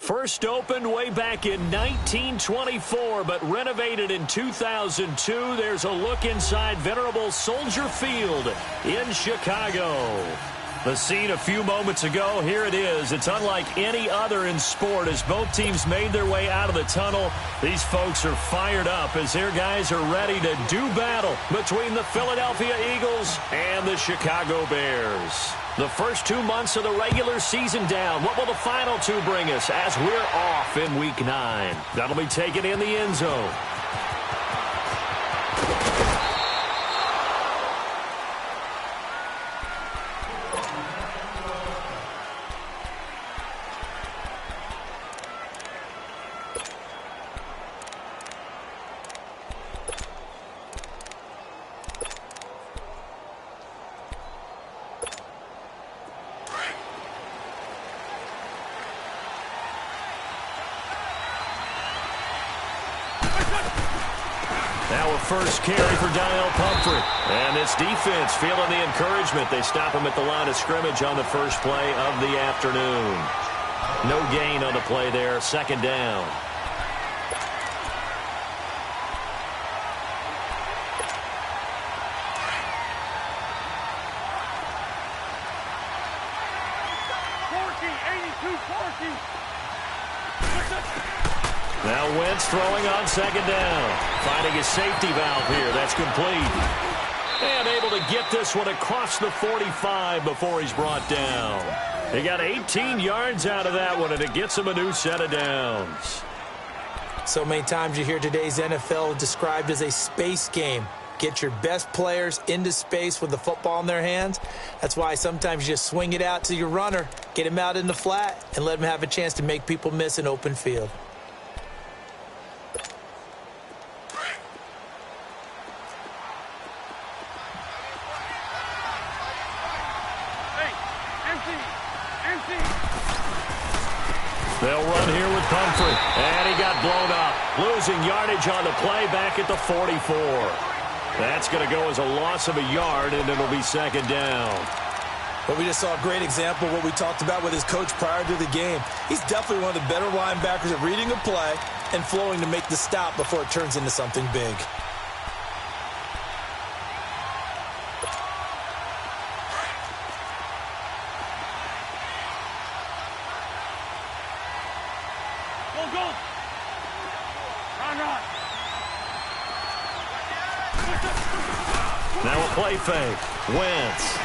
First opened way back in 1924, but renovated in 2002. There's a look inside venerable Soldier Field in Chicago. The scene a few moments ago, here it is. It's unlike any other in sport as both teams made their way out of the tunnel. These folks are fired up as their guys are ready to do battle between the Philadelphia Eagles and the Chicago Bears. The first 2 months of the regular season down. What will the final two bring us as we're off in Week 9? That'll be taken in the end zone. Now a first carry for Daniel Pumphrey. And this defense feeling the encouragement. They stop him at the line of scrimmage on the first play of the afternoon. No gain on the play there. Second down. Now Wentz throwing on second down. Finding his safety valve here. That's complete. And able to get this one across the 45 before he's brought down. He got 18 yards out of that one, and it gets him a new set of downs. So many times you hear today's NFL described as a space game. Get your best players into space with the football in their hands. That's why sometimes you just swing it out to your runner, get him out in the flat, and let him have a chance to make people miss an open field. They'll run here with Pumphrey. And he got blown up. Losing yardage on the play back at the 44. That's going to go as a loss of a yard, and it'll be second down. But we just saw a great example of what we talked about with his coach prior to the game. He's definitely one of the better linebackers at reading a play and flowing to make the stop before it turns into something big. Now a play fake. Wentz.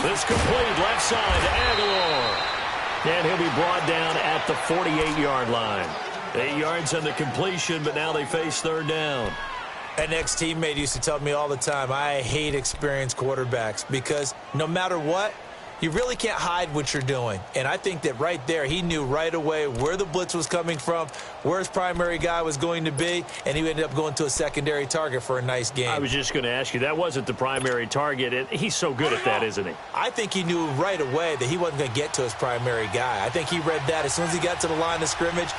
This complete left side to Aguilar. And he'll be brought down at the 48-yard line. 8 yards on the completion, but now they face third down. An ex-teammate used to tell me all the time, I hate experienced quarterbacks because no matter what, you really can't hide what you're doing. And I think that right there, he knew right away where the blitz was coming from, where his primary guy was going to be, and he ended up going to a secondary target for a nice game. I was just going to ask you, that wasn't the primary target. And he's so good at that, isn't he? I think he knew right away that he wasn't going to get to his primary guy. I think he read that as soon as he got to the line of scrimmage,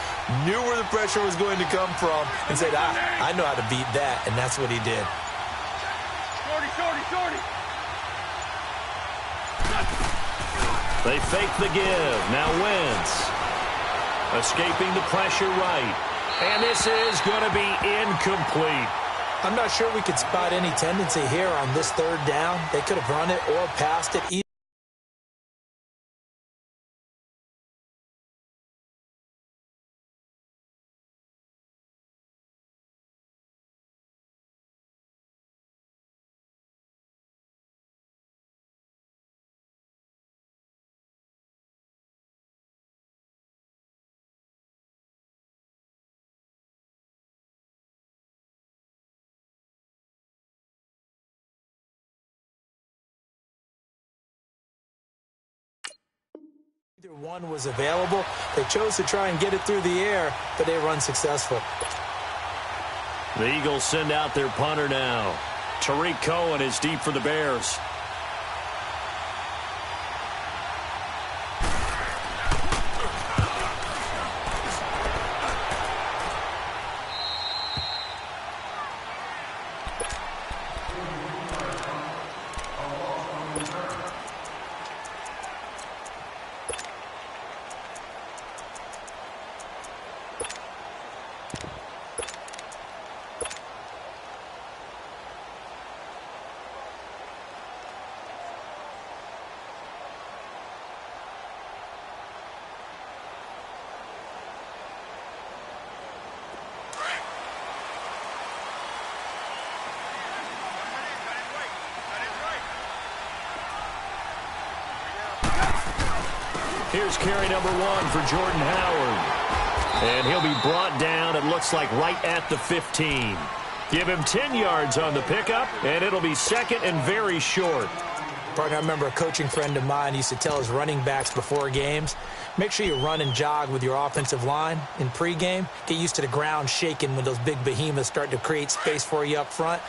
knew where the pressure was going to come from, and said, I know how to beat that, and that's what he did. Shorty. They fake the give. Now Wentz. Escaping the pressure right. And this is going to be incomplete. I'm not sure we could spot any tendency here on this third down. They could have run it or passed it. Either one was available. They chose to try and get it through the air, but they were unsuccessful. The Eagles send out their punter now. Tariq Cohen is deep for the Bears. Here's carry number 1 for Jordan Howard. And he'll be brought down, it looks like, right at the 15. Give him 10 yards on the pickup, and it'll be second and very short. Partner, I remember a coaching friend of mine used to tell his running backs before games, make sure you run and jog with your offensive line in pregame. Get used to the ground shaking when those big behemoths start to create space for you up front.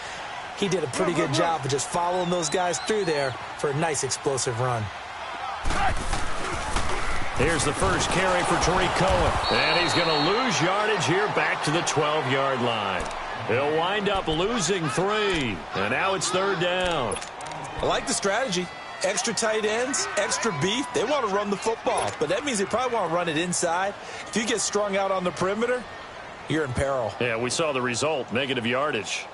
He did a pretty good job of just following those guys through there for a nice explosive run. Here's the first carry for Tariq Cohen. And he's going to lose yardage here back to the 12-yard line. He'll wind up losing 3. And now it's third down. I like the strategy. Extra tight ends, extra beef. They want to run the football, but that means they probably want to run it inside. If you get strung out on the perimeter, you're in peril. Yeah, we saw the result, negative yardage.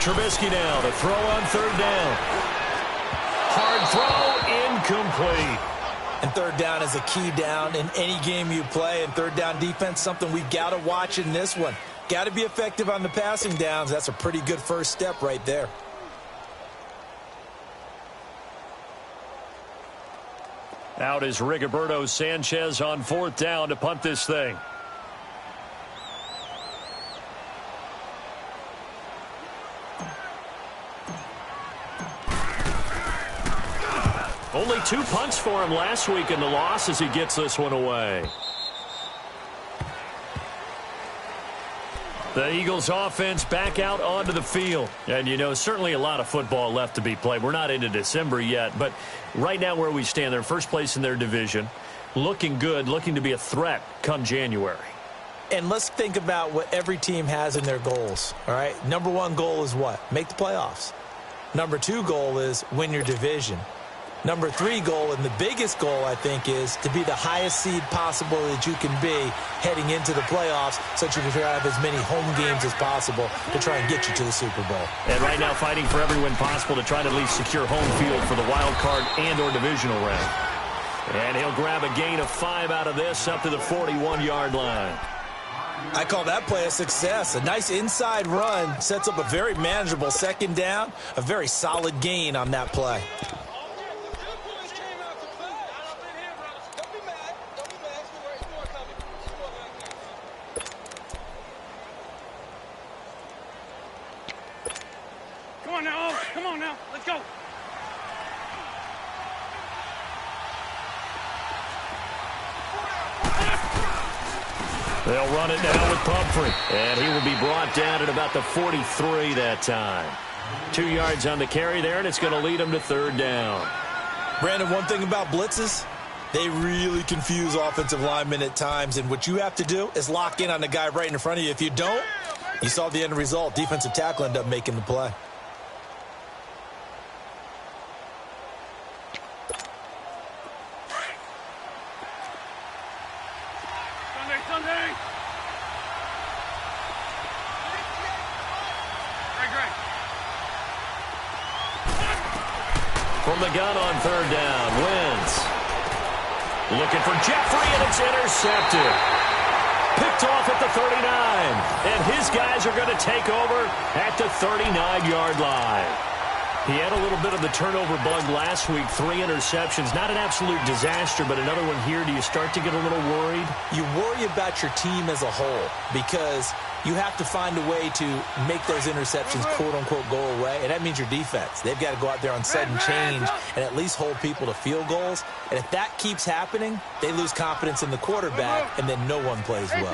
Trubisky now to throw on third down. Hard throw, incomplete. And third down is a key down in any game you play. And third down defense, something we've got to watch in this one. Got to be effective on the passing downs. That's a pretty good first step right there. Out is Rigoberto Sanchez on fourth down to punt this thing. Only 2 punts for him last week in the loss as he gets this one away. The Eagles offense back out onto the field. And, you know, certainly a lot of football left to be played. We're not into December yet, but right now where we stand, they're first place in their division. Looking good, looking to be a threat come January. And let's think about what every team has in their goals, all right? Number 1 goal is what? Make the playoffs. Number 2 goal is win your division. Number 3 goal, and the biggest goal, I think, is to be the highest seed possible that you can be heading into the playoffs so that you can try to have as many home games as possible to try and get you to the Super Bowl. And right now fighting for every win possible to try to at least secure home field for the wild card and or divisional round. And he'll grab a gain of 5 out of this up to the 41-yard line. I call that play a success. A nice inside run sets up a very manageable second down, a very solid gain on that play. Come on now, let's go. They'll run it now with Pumphrey. And he will be brought down at about the 43 that time. 2 yards on the carry there, and it's going to lead him to third down. Brandon, one thing about blitzes, they really confuse offensive linemen at times. And what you have to do is lock in on the guy right in front of you. If you don't, you saw the end result. Defensive tackle ended up making the play. From the gun on third down, Wentz. Looking for Jeffrey, and it's intercepted. Picked off at the 39. And his guys are going to take over at the 39-yard line. He had a little bit of the turnover bug last week, 3 interceptions. Not an absolute disaster, but another one here. Do you start to get a little worried? You worry about your team as a whole because you have to find a way to make those interceptions, quote-unquote, go away, and that means your defense. They've got to go out there on sudden change and at least hold people to field goals. And if that keeps happening, they lose confidence in the quarterback, and then no one plays well.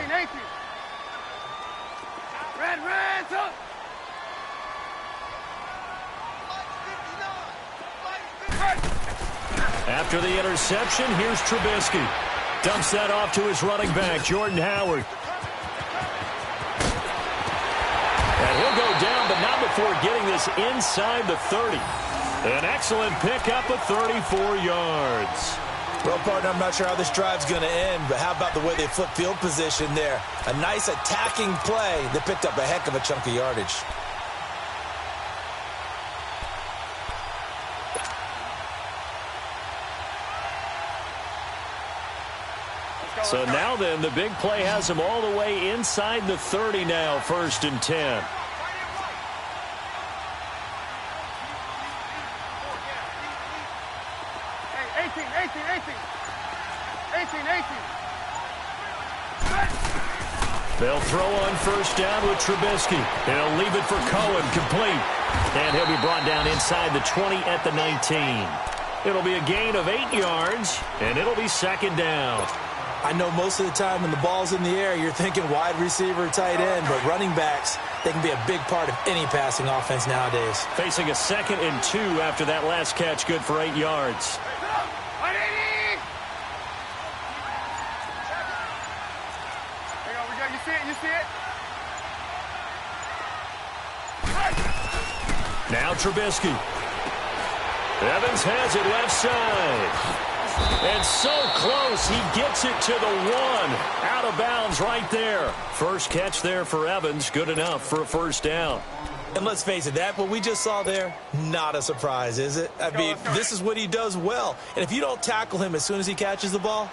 After the interception, here's Trubisky. Dumps that off to his running back, Jordan Howard. And he'll go down, but not before getting this inside the 30. An excellent pickup of 34 yards. Well, partner, I'm not sure how this drive's going to end, but how about the way they flip field position there? A nice attacking play that picked up a heck of a chunk of yardage. So now then, the big play has them all the way inside the 30 now, 1st and 10. They'll throw on 1st down with Trubisky. They'll leave it for Cohen, complete. And he'll be brought down inside the 20 at the 19. It'll be a gain of 8 yards, and it'll be 2nd down. I know most of the time when the ball's in the air, you're thinking wide receiver, tight end, but running backs, they can be a big part of any passing offense nowadays. Facing a 2nd and 2 after that last catch, good for 8 yards. You see it? Now Trubisky. Evans has it left side. And so close, he gets it to the 1. Out of bounds right there. First catch there for Evans, good enough for a 1st down. And let's face it, what we just saw there, not a surprise, is it? I mean, this is what he does well. And if you don't tackle him as soon as he catches the ball,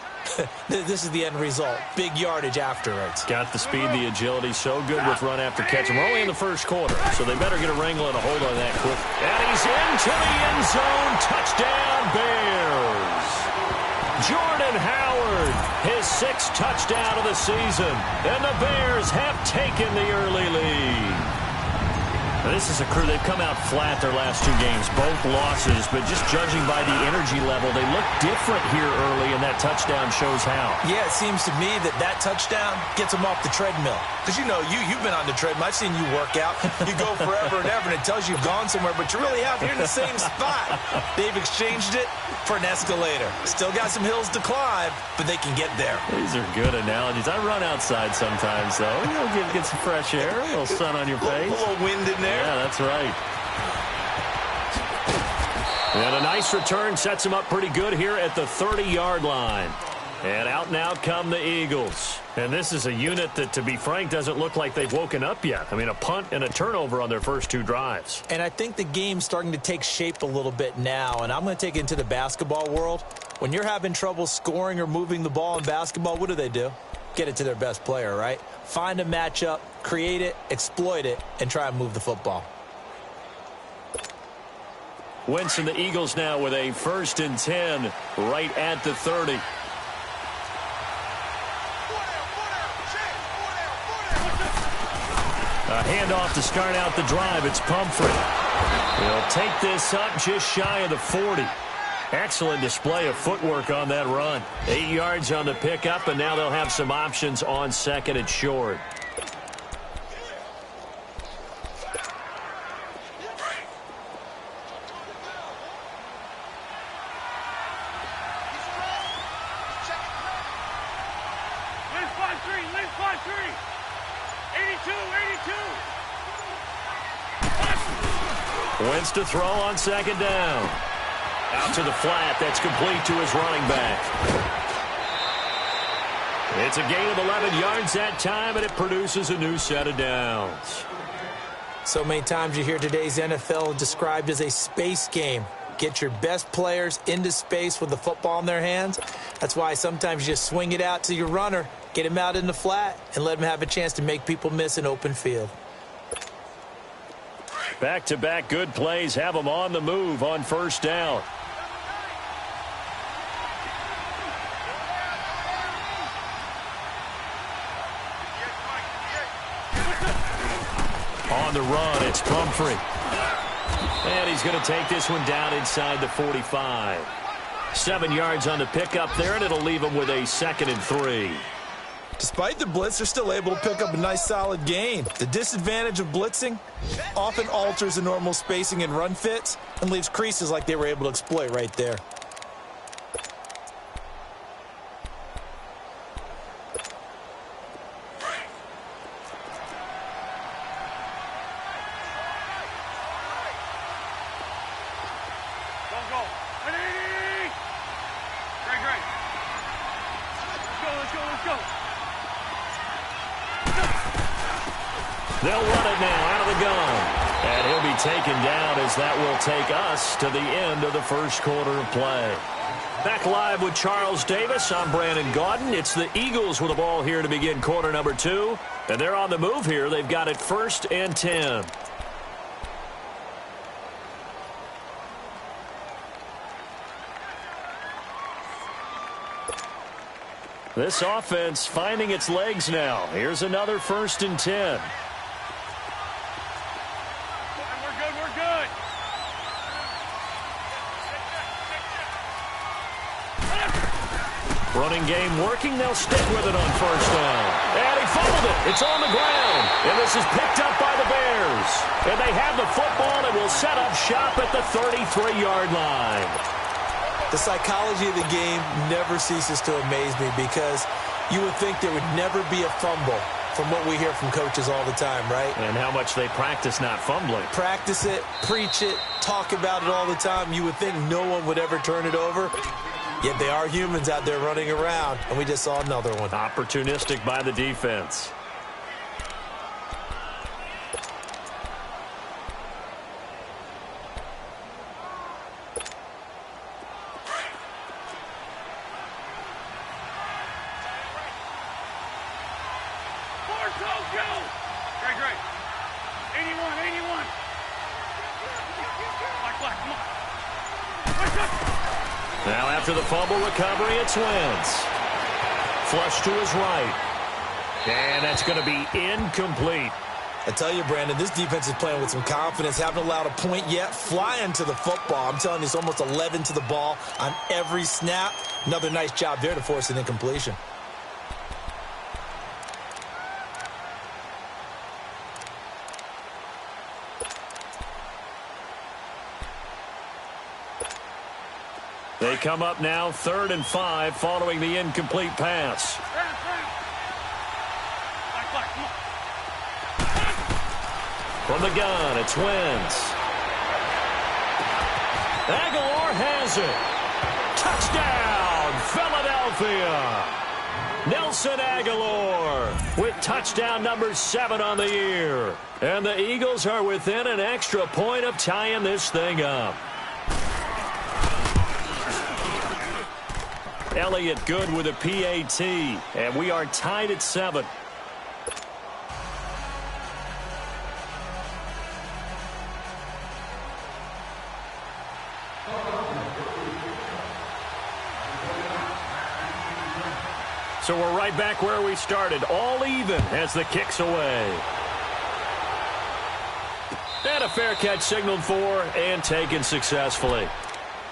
this is the end result. Big yardage afterwards. Got the speed, the agility, so good with run after catch. And we're only in the 1st quarter, so they better get a wrangle and a hold on that quick. And he's into the end zone. Touchdown, Bears. Jordan Howard, his 6th touchdown of the season. And the Bears have taken the early lead. This is a crew, they've come out flat their last 2 games, both losses, but just judging by the energy level, they look different here early, and that touchdown shows how. Yeah, it seems to me that touchdown gets them off the treadmill. Because, you've been on the treadmill. I've seen you work out. You go forever and ever, and it tells you you've gone somewhere, but you really have. You're in the same spot. They've exchanged it for an escalator. Still got some hills to climb, but they can get there. These are good analogies. I run outside sometimes, though. Get some fresh air, a little sun on your face. A little wind in there. Yeah, that's right. And a nice return sets him up pretty good here at the 30-yard line. And out come the Eagles. And this is a unit that, to be frank, doesn't look like they've woken up yet. I mean, a punt and a turnover on their first 2 drives. And I think the game's starting to take shape a little bit now. And I'm going to take it into the basketball world. When you're having trouble scoring or moving the ball in basketball, what do? Get it to their best player, right? Find a matchup, create it, exploit it, and try and move the football. Wentz and the Eagles now with a 1st and 10 right at the 30. A handoff to start out the drive. It's Pumphrey. He'll take this up just shy of the 40. Excellent display of footwork on that run. 8 yards on the pickup, and now they'll have some options on 2nd and short. Lynch 5-3. 82. Wentz to throw on 2nd down. Out to the flat. That's complete to his running back. It's a gain of 11 yards that time, and it produces a new set of downs. So many times you hear today's NFL described as a space game. Get your best players into space with the football in their hands. That's why sometimes you just swing it out to your runner, get him out in the flat, and let him have a chance to make people miss an open field. Back-to-back good plays have them on the move on 1st down. On the run, it's Pumphrey. And he's going to take this one down inside the 45. 7 yards on the pickup there, and it'll leave him with a 2nd and 3. Despite the blitz, they're still able to pick up a nice, solid gain. The disadvantage of blitzing often alters the normal spacing and run fits and leaves creases like they were able to exploit right there. Great. They'll run it now out of the gun. And he'll be taken down as that will take us to the end of the first quarter of play. Back live with Charles Davis. I'm Brandon Gaudin. It's the Eagles with the ball here to begin quarter number 2. And they're on the move here. They've got it 1st and 10. This offense finding its legs now. Here's another 1st and 10. We're good. Running game working. They'll stick with it on 1st down. And he fumbled it. It's on the ground. And this is picked up by the Bears. And they have the football and will set up shop at the 33-yard line. The psychology of the game never ceases to amaze me because you would think there would never be a fumble from what we hear from coaches all the time, right? And how much they practice not fumbling. Practice it, preach it, talk about it all the time. You would think no one would ever turn it over. Yet they are humans out there running around, and we just saw another one. Opportunistic by the defense. Great. 81. Come on. Now after the fumble recovery, it's Wentz. Flush to his right. And that's going to be incomplete. I tell you, Brandon, this defense is playing with some confidence. Haven't allowed a point yet. Flying to the football. I'm telling you, it's almost 11 to the ball on every snap. Another nice job there to force an incompletion. They come up now 3rd and 5 following the incomplete pass. From the gun, it's Wentz. Aguilar has it. Touchdown, Philadelphia. Nelson Aguilar with touchdown number 7 on the year. And the Eagles are within an extra point of tying this thing up. Elliott good with a PAT, and we are tied at 7. So we're right back where we started, all even as the kick's away. And a fair catch signaled for and taken successfully.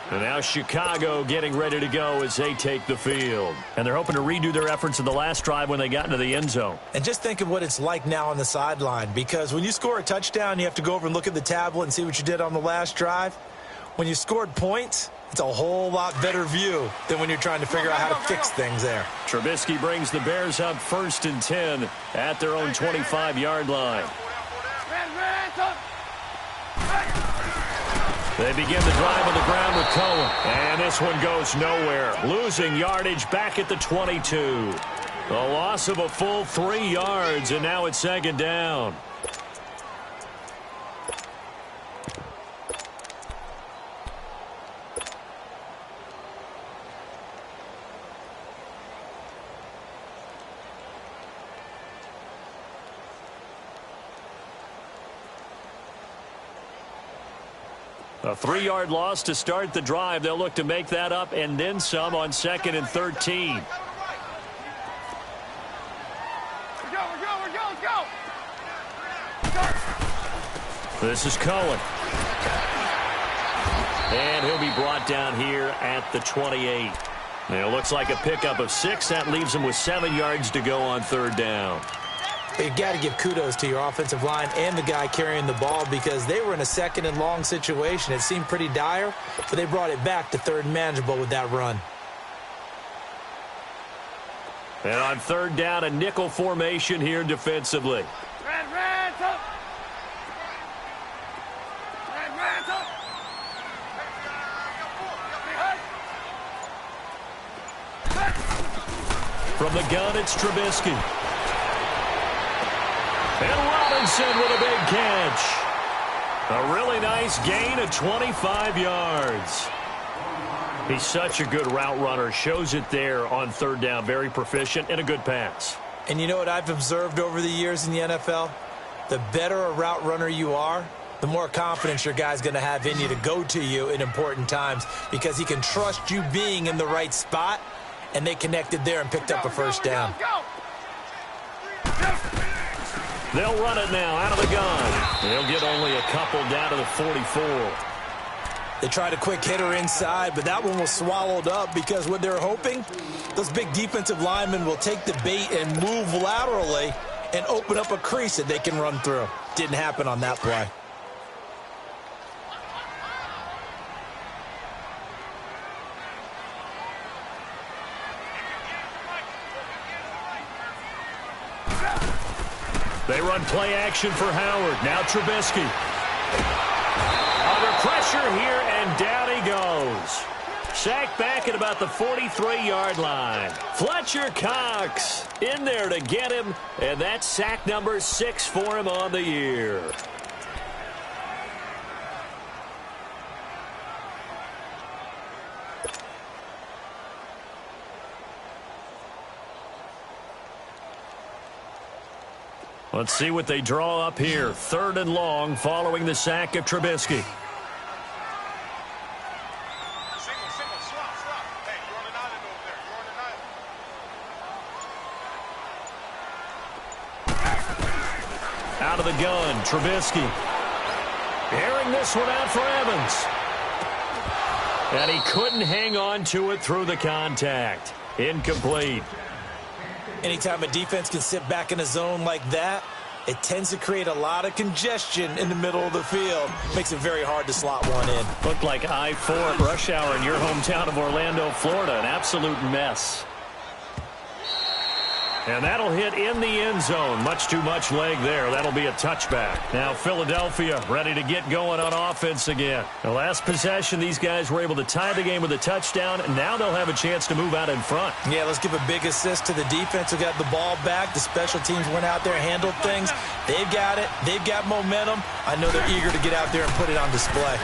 And now Chicago getting ready to go as they take the field. And they're hoping to redo their efforts in the last drive when they got into the end zone. And just think of what it's like now on the sideline, because when you score a touchdown, you have to go over and look at the tablet and see what you did on the last drive. When you scored points, it's a whole lot better view than when you're trying to figure out how to fix things there. Trubisky brings the Bears up 1st and 10 at their own 25-yard line. They begin the drive on the ground with Cohen. And this one goes nowhere. Losing yardage back at the 22. A loss of a full 3 yards, and now it's 2nd down. A 3-yard loss to start the drive. They'll look to make that up and then some on 2nd and 13. Let's go. This is Cohen. And he'll be brought down here at the 28. Now, it looks like a pickup of 6. That leaves him with 7 yards to go on 3rd down. You got to give kudos to your offensive line and the guy carrying the ball, because they were in a 2nd and long situation. It seemed pretty dire, but they brought it back to 3rd and manageable with that run. And on 3rd down, a nickel formation here defensively. From the gun, it's Trubisky. And Robinson with a big catch. A really nice gain of 25 yards. He's such a good route runner. Shows it there on third down. Very proficient and a good pass. And you know what I've observed over the years in the NFL? The better a route runner you are, the more confidence your guy's going to have in you to go to you in important times because he can trust you being in the right spot, and they connected there and picked up a first down. They'll run it now out of the gun. They'll get only a couple down to the 44. They tried a quick hitter inside, but that one was swallowed up because what they're hoping, those big defensive linemen will take the bait and move laterally and open up a crease that they can run through. Didn't happen on that play. They run play action for Howard. Now Trubisky. Under pressure here, and down he goes. Sacked back at about the 43-yard line. Fletcher Cox in there to get him, and that's sack number 6 for him on the year. Let's see what they draw up here. 3rd and long following the sack of Trubisky. Out of the gun, Trubisky. Airing this one out for Evans. And he couldn't hang on to it through the contact. Incomplete. Anytime a defense can sit back in a zone like that, it tends to create a lot of congestion in the middle of the field. Makes it very hard to slot one in. Looked like I-4 at rush hour in your hometown of Orlando, Florida. An absolute mess. And that'll hit in the end zone. Much too much leg there. That'll be a touchback. Now Philadelphia ready to get going on offense again. The last possession, these guys were able to tie the game with a touchdown, and now they'll have a chance to move out in front. Yeah, let's give a big assist to the defense who got the ball back. The special teams went out there, handled things. They've got it. They've got momentum. I know they're eager to get out there and put it on display.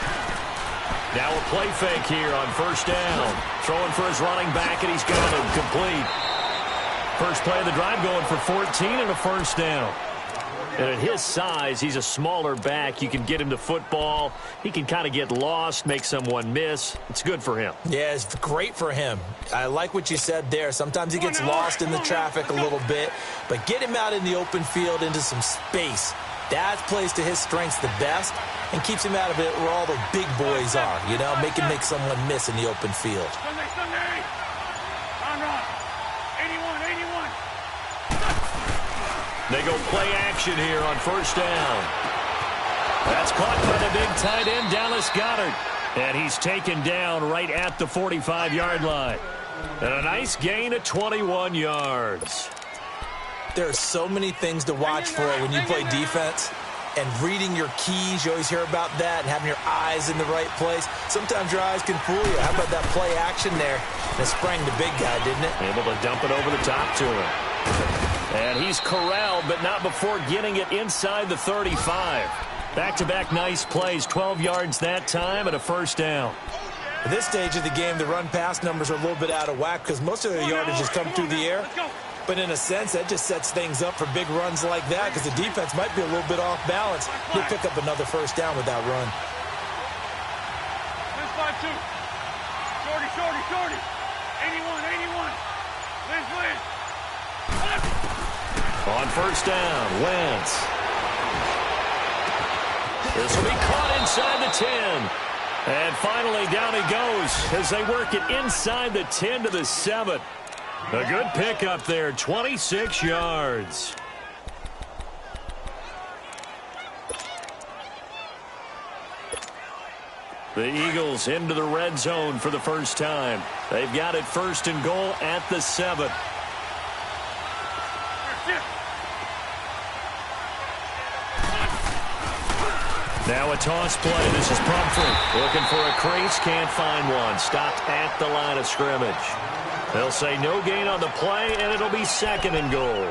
Now a play fake here on 1st down. Throwing for his running back, and he's got him complete. First play of the drive going for 14 and a 1st down. And at his size, he's a smaller back. You can get him to football. He can kind of get lost, make someone miss. It's good for him. Yeah, it's great for him. I like what you said there. Sometimes he gets lost in the traffic a little bit, but get him out in the open field into some space. That plays to his strengths the best and keeps him out of it where all the big boys are, you know, make someone miss in the open field. Sunday. Run. 81. They go play action here on 1st down. That's caught by the big tight end, Dallas Goedert. And he's taken down right at the 45-yard line. And a nice gain of 21 yards. There are so many things to watch for when you play defense. And reading your keys, you always hear about that, and having your eyes in the right place. Sometimes your eyes can fool you. How about that play action there? And it sprang the big guy, didn't it? Able to dump it over the top to him. And he's corralled, but not before getting it inside the 35. Back-to-back nice plays, 12 yards that time and a 1st down. At this stage of the game, the run-pass numbers are a little bit out of whack because most of their yardage has come through the air. But in a sense, that just sets things up for big runs like that because the defense might be a little bit off balance. He'll pick up another 1st down with that run. Liz 5-2. Shorty. 81. Liz. On 1st down, Wentz. This will be caught inside the 10. And finally down he goes as they work it inside the 10 to the 7. A good pickup there, 26 yards. The Eagles into the red zone for the first time. They've got it 1st and goal at the 7. Now a toss play. This is Pumphrey. Looking for a crease. Can't find one. Stopped at the line of scrimmage. They'll say no gain on the play, and it'll be 2nd and goal.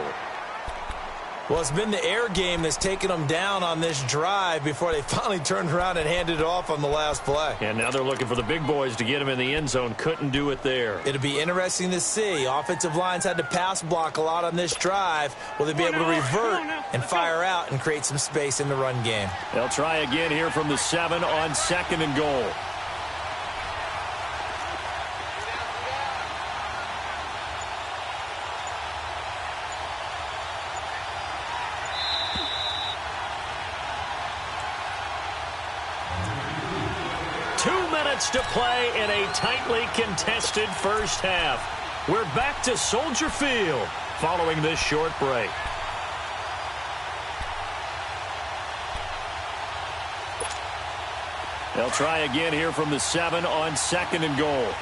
Well, it's been the air game that's taken them down on this drive before they finally turned around and handed it off on the last play. And now they're looking for the big boys to get him in the end zone. Couldn't do it there. It'll be interesting to see. Offensive lines had to pass block a lot on this drive. Will they be able to revert and fire out and create some space in the run game? They'll try again here from the 7 on 2nd and goal. To play in a tightly contested first half. We're back to Soldier Field following this short break. They'll try again here from the 7 on 2nd and goal.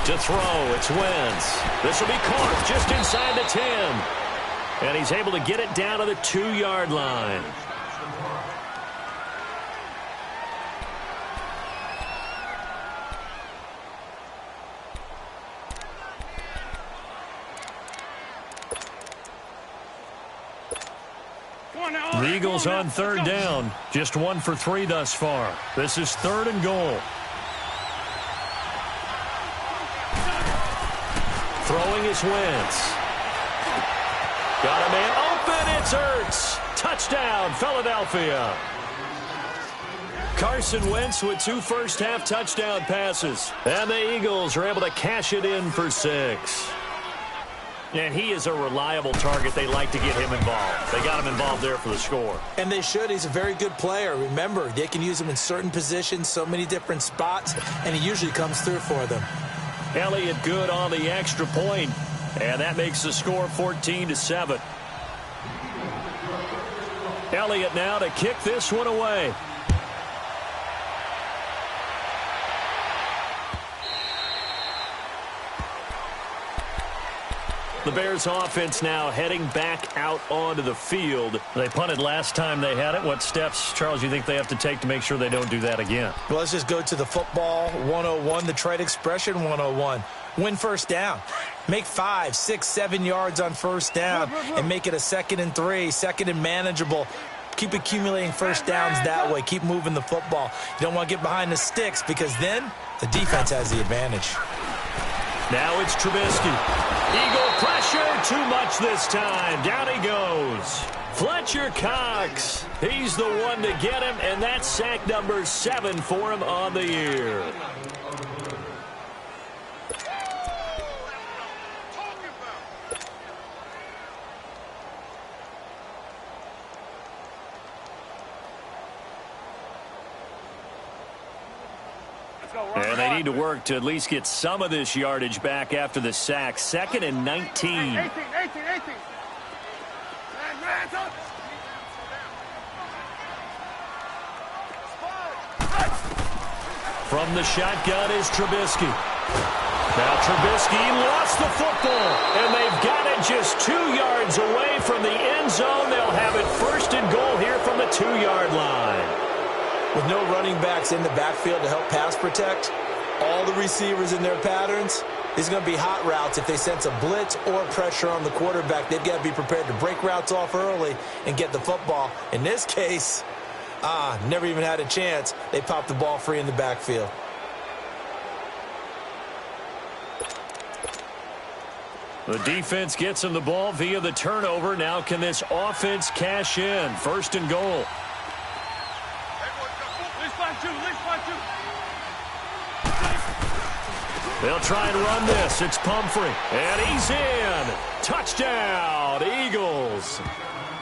To throw, it's Wentz. This will be caught just inside the 10. And he's able to get it down to the 2-yard line. The Eagles on 3rd down. Just 1 for 3 thus far. This is 3rd and goal. Throwing is Wentz. Got a man open. It's Ertz. Touchdown, Philadelphia. Carson Wentz with 2 first-half touchdown passes. And the Eagles are able to cash it in for 6. And he is a reliable target. They like to get him involved. They got him involved there for the score. And they should. He's a very good player. Remember, they can use him in certain positions, so many different spots, and he usually comes through for them. Elliott good on the extra point, and that makes the score 14-7. Elliott now to kick this one away. The Bears offense now heading back out onto the field. They punted last time they had it. What steps, Charles, you think they have to take to make sure they don't do that again? Well, let's just go to the football 101, the trade expression 101. Win first down. Make 5, 6, 7 yards on first down and make it a 2nd and 3, 2nd and manageable. Keep accumulating first downs that way. Keep moving the football. You don't want to get behind the sticks because then the defense has the advantage. Now it's Trubisky. Eagle pressure, too much this time. Down he goes. Fletcher Cox. He's the one to get him, and that's sack number 7 for him on the year. And they need to work to at least get some of this yardage back after the sack. 2nd and 19. 18. From the shotgun is Trubisky. Now Trubisky lost the football, and they've got it just 2 yards away from the end zone. They'll have it 1st and goal here from the 2-yard line. With no running backs in the backfield to help pass protect, all the receivers in their patterns, these are going to be hot routes. If they sense a blitz or pressure on the quarterback, they've got to be prepared to break routes off early and get the football. In this case, never even had a chance. They popped the ball free in the backfield. The defense gets him the ball via the turnover. Now can this offense cash in? 1st and goal. They'll try and run this. It's Pumphrey. And he's in. Touchdown, Eagles.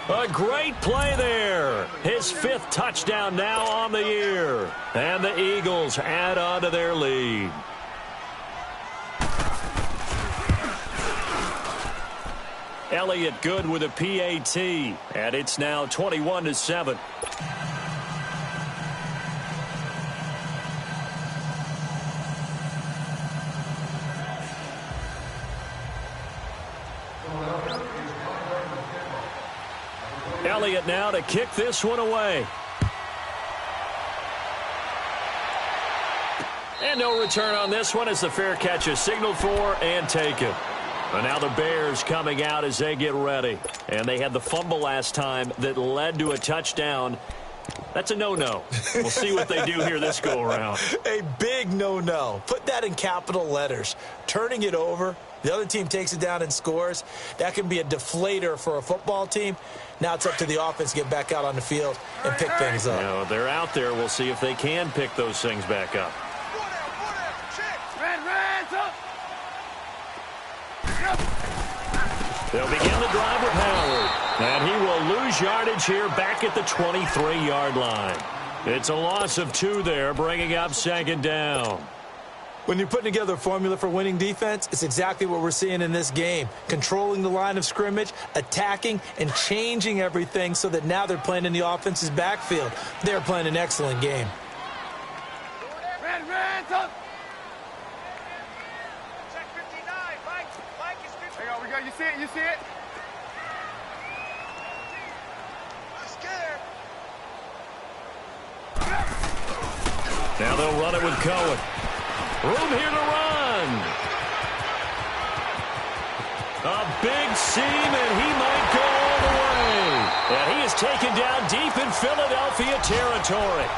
A great play there. His 5th touchdown now on the year. And the Eagles add on to their lead. Elliott good with a PAT. And it's now 21-7. Elliott now to kick this one away. And no return on this one as the fair catch is signaled for and taken. And now the Bears coming out as they get ready. And they had the fumble last time that led to a touchdown. That's a no-no. We'll see what they do here this go-around. A big no-no. Put that in capital letters. Turning it over, the other team takes it down and scores. That can be a deflator for a football team. Now it's up to the offense to get back out on the field and pick things up. Now, they're out there. We'll see if they can pick those things back up. They'll begin the drive with Howard. And he will lose yardage here back at the 23-yard line. It's a loss of 2 there, bringing up second down. When you're putting together a formula for winning defense, it's exactly what we're seeing in this game. Controlling the line of scrimmage, attacking, and changing everything so that now they're playing in the offense's backfield. They're playing an excellent game. You see it? You see it? Now they'll run it with Cohen. Room here to run. A big seam, and he might go all the way. And he is taken down deep in Philadelphia territory.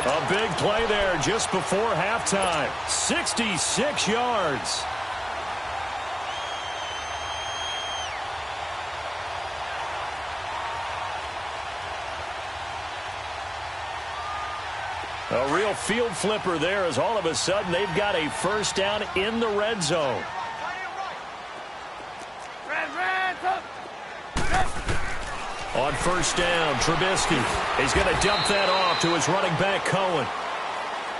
A big play there just before halftime. 66 yards. A real field flipper there as all of a sudden they've got a first down in the red zone. On first down, Trubisky. He's going to dump that off to his running back, Cohen.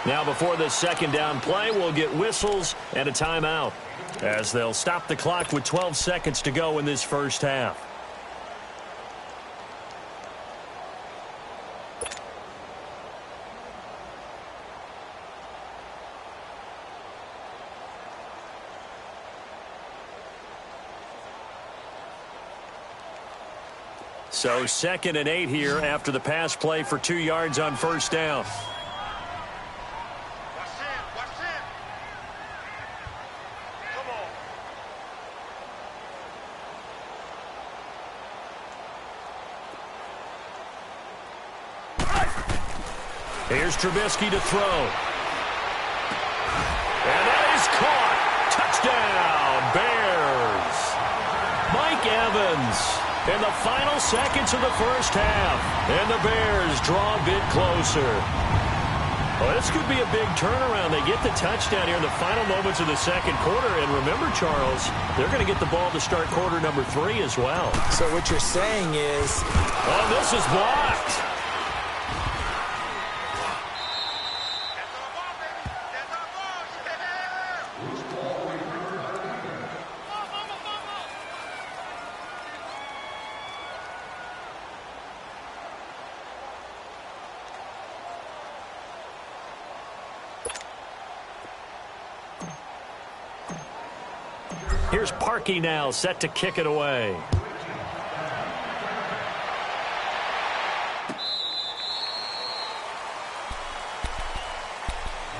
Now before this second down play, we'll get whistles and a timeout as they'll stop the clock with 12 seconds to go in this first half. So 2nd and 8 here after the pass play for 2 yards on first down. Here's Trubisky to throw. And that is caught. Touchdown, Bears. Mike Evans in the final seconds of the first half. And the Bears draw a bit closer. Well, this could be a big turnaround. They get the touchdown here in the final moments of the second quarter. And remember, Charles, they're going to get the ball to start quarter number 3 as well. So what you're saying is... Oh, this is blocked. Here's Parkey now, set to kick it away.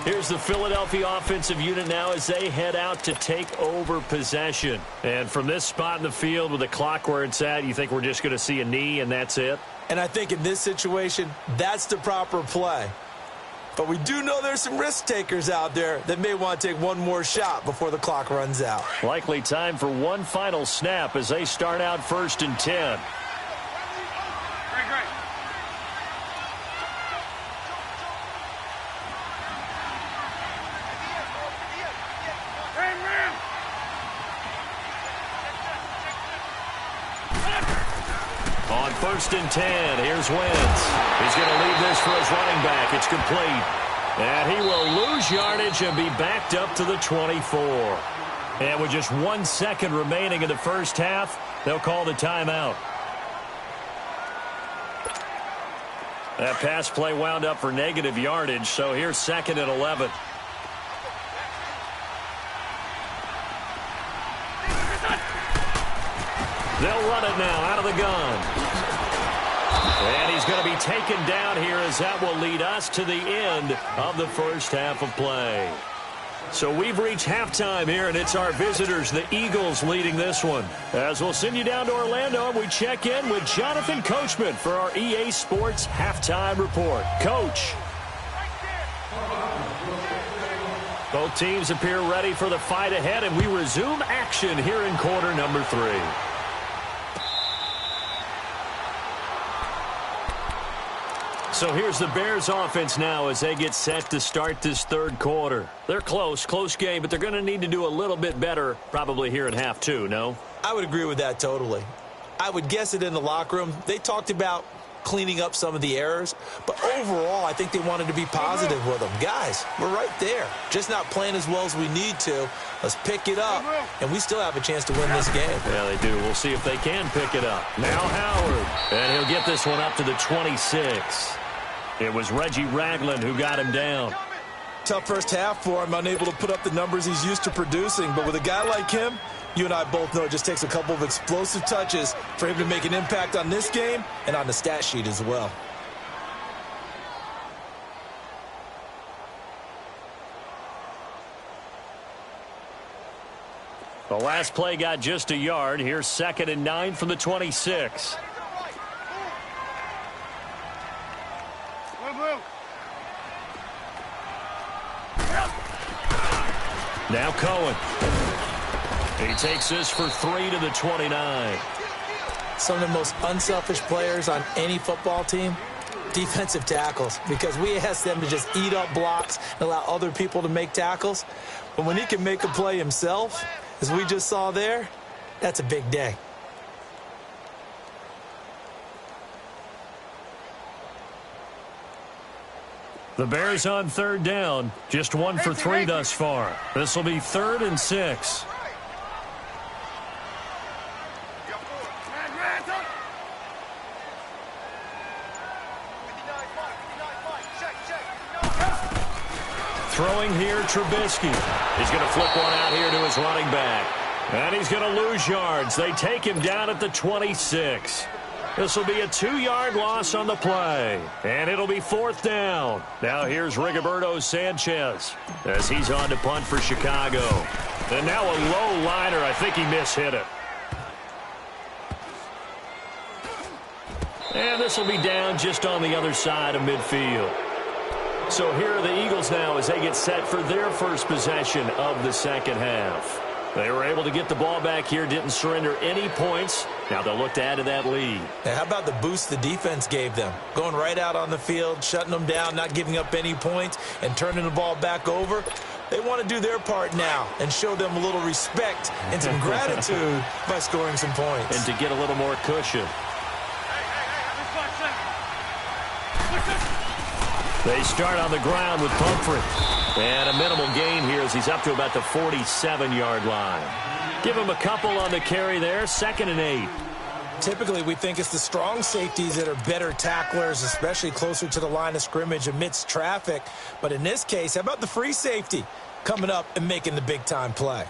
Here's the Philadelphia offensive unit now as they head out to take over possession. And from this spot in the field with the clock where it's at, you think we're just going to see a knee and that's it? And I think in this situation, that's the proper play. But we do know there's some risk takers out there that may want to take one more shot before the clock runs out. Likely time for one final snap as they start out 1st and 10. On 1st and 10, here's Wentz. He's going to leave this for his running back. It's complete. And he will lose yardage and be backed up to the 24. And with just 1 second remaining in the first half, they'll call the timeout. That pass play wound up for negative yardage, so here's 2nd and 11. They'll run it now out of the gun. And he's going to be taken down here as that will lead us to the end of the first half of play. So we've reached halftime here, and it's our visitors, the Eagles, leading this one. As we'll send you down to Orlando, we check in with Jonathan Coachman for our EA Sports Halftime Report. Coach. Both teams appear ready for the fight ahead, and we resume action here in quarter number 3. So here's the Bears offense now as they get set to start this third quarter. They're close game, but they're going to need to do a little bit better probably here in half 2, no? I would agree with that totally. I would guess it in the locker room. They talked about cleaning up some of the errors, but overall I think they wanted to be positive with them. Guys, we're right there. Just not playing as well as we need to. Let's pick it up, and we still have a chance to win this game. Yeah, they do. We'll see if they can pick it up. Now Howard, and he'll get this one up to the 26. It was Reggie Ragland who got him down. Tough first half for him, unable to put up the numbers he's used to producing. But with a guy like him, you and I both know it just takes a couple of explosive touches for him to make an impact on this game and on the stat sheet as well. The last play got just a yard. Here's 2nd and 9 from the 26. Now Cohen. He takes this for 3 to the 29. Some of the most unselfish players on any football team, defensive tackles, because we ask them to just eat up blocks and allow other people to make tackles. But when he can make a play himself, as we just saw there, that's a big day. The Bears on 3rd down. Just 1 for 3 thus far. This will be 3rd and 6. Throwing here, Trubisky. He's going to flip one out here to his running back. And he's going to lose yards. They take him down at the 26. This will be a 2-yard loss on the play. And it'll be 4th down. Now here's Rigoberto Sanchez as he's on to punt for Chicago. And now a low liner. I think he mishit it. And this will be down just on the other side of midfield. So here are the Eagles now as they get set for their first possession of the second half. They were able to get the ball back here, didn't surrender any points. Now they'll look to add to that lead. And how about the boost the defense gave them? Going right out on the field, shutting them down, not giving up any points, and turning the ball back over. They want to do their part now and show them a little respect and some gratitude by scoring some points. And to get a little more cushion. They start on the ground with Pumphrey. And a minimal gain here as he's up to about the 47-yard line. Give him a couple on the carry there. 2nd and 8. Typically, we think it's the strong safeties that are better tacklers, especially closer to the line of scrimmage amidst traffic. But in this case, how about the free safety coming up and making the big-time play?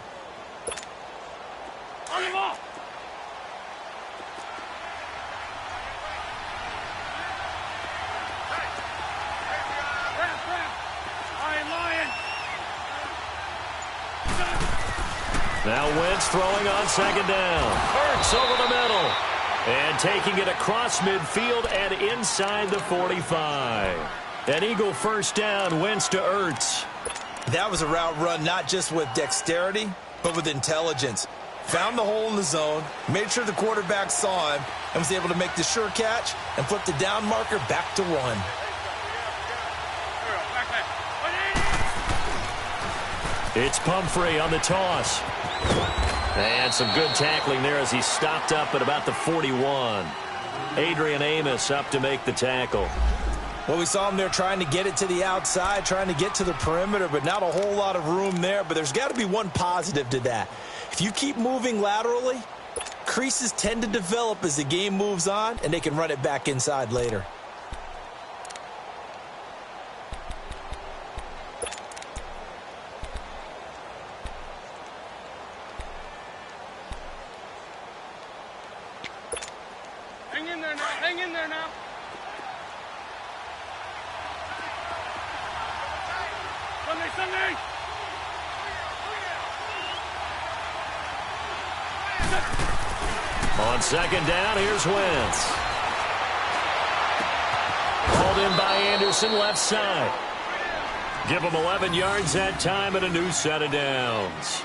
Now Wentz throwing on 2nd down. Hurts over the middle. And taking it across midfield and inside the 45. An Eagle first down, Wentz to Ertz. That was a route run not just with dexterity, but with intelligence. Found the hole in the zone, made sure the quarterback saw him, and was able to make the sure catch and flip the down marker back to 1. It's Pumphrey on the toss. And some good tackling there as he stopped up at about the 41. Adrian Amos up to make the tackle. Well, we saw him there trying to get it to the outside, trying to get to the perimeter, but not a whole lot of room there. But there's got to be one positive to that. If you keep moving laterally, creases tend to develop as the game moves on, and they can run it back inside later. Hang in there now. Sunday. On second down, here's Wentz. Called in by Anderson, left side. Give him 11 yards that time and a new set of downs.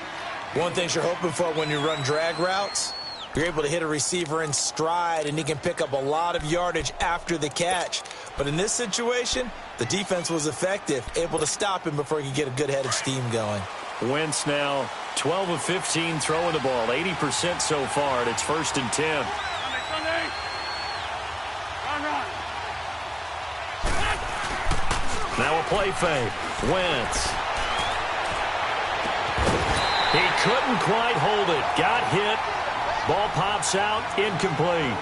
One thing you're hoping for when you run drag routes, you're able to hit a receiver in stride, and he can pick up a lot of yardage after the catch. But in this situation, the defense was effective, able to stop him before he could get a good head of steam going. Wentz now 12 of 15 throwing the ball, 80% so far, and it's 1st and 10. Now a play fake. Wentz. He couldn't quite hold it. Got hit. Ball pops out. Incomplete.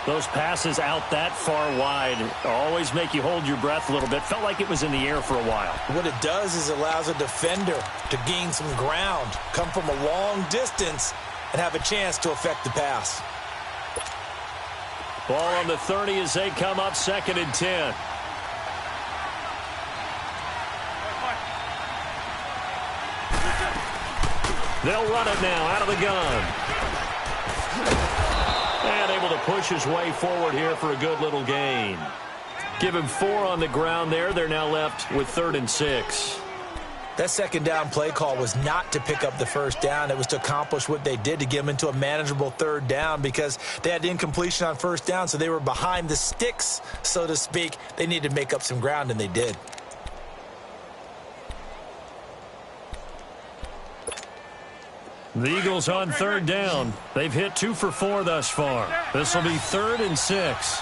Those passes out that far wide always make you hold your breath a little bit. Felt like it was in the air for a while. What it does is allows a defender to gain some ground, come from a long distance, and have a chance to affect the pass. Ball on the 30 as they come up 2nd and 10. They'll run it now out of the gun. And able to push his way forward here for a good little gain. Give him 4 on the ground there. They're now left with 3rd and 6. That second down play call was not to pick up the first down. It was to accomplish what they did, to get them into a manageable 3rd down, because they had incompletion on 1st down, so they were behind the sticks, so to speak. They needed to make up some ground, and they did. The Eagles on 3rd down. They've hit 2 for 4 thus far. This will be 3rd and 6.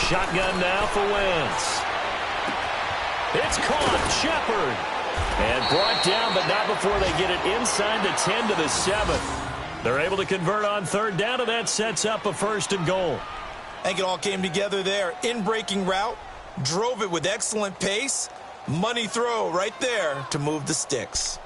Shotgun now for Wentz. It's caught. Shepard. And brought down, but not before they get it inside the 10 to the 7. They're able to convert on 3rd down, and that sets up a 1st and goal. I think it all came together there. In-breaking route, drove it with excellent pace. Money throw right there to move the sticks.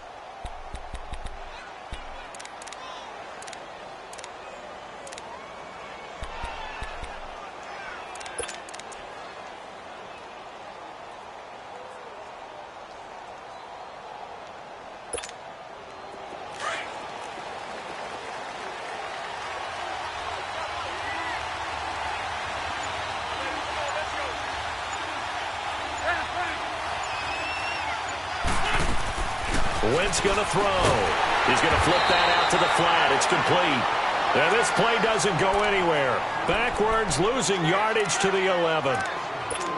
Wentz going to throw. He's going to flip that out to the flat. It's complete. And this play doesn't go anywhere. Backwards, losing yardage to the 11.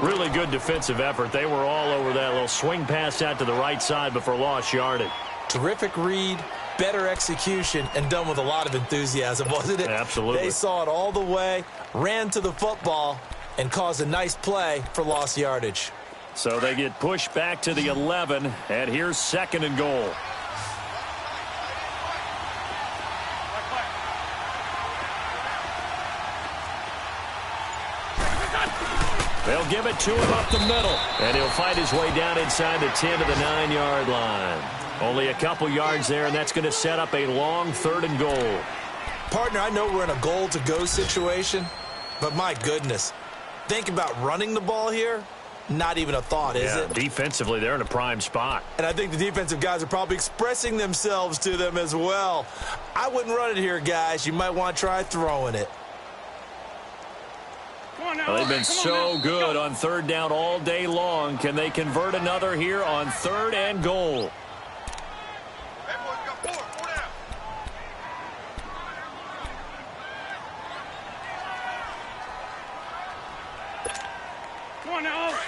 Really good defensive effort. They were all over that little swing pass out to the right side before lost yardage. Terrific read, better execution, and done with a lot of enthusiasm, wasn't it? Absolutely. They saw it all the way, ran to the football, and caused a nice play for lost yardage. So they get pushed back to the 11, and here's 2nd and goal. They'll give it to him up the middle, and he'll fight his way down inside the 10 to the 9-yard line. Only a couple yards there, and that's going to set up a long 3rd and goal. Partner, I know we're in a goal-to-go situation, but my goodness, think about running the ball here. Not even a thought, is it? Defensively, they're in a prime spot. And I think the defensive guys are probably expressing themselves to them as well. I wouldn't run it here, guys. You might want to try throwing it. Well, they've been so good on 3rd down all day long. Can they convert another here on 3rd and goal?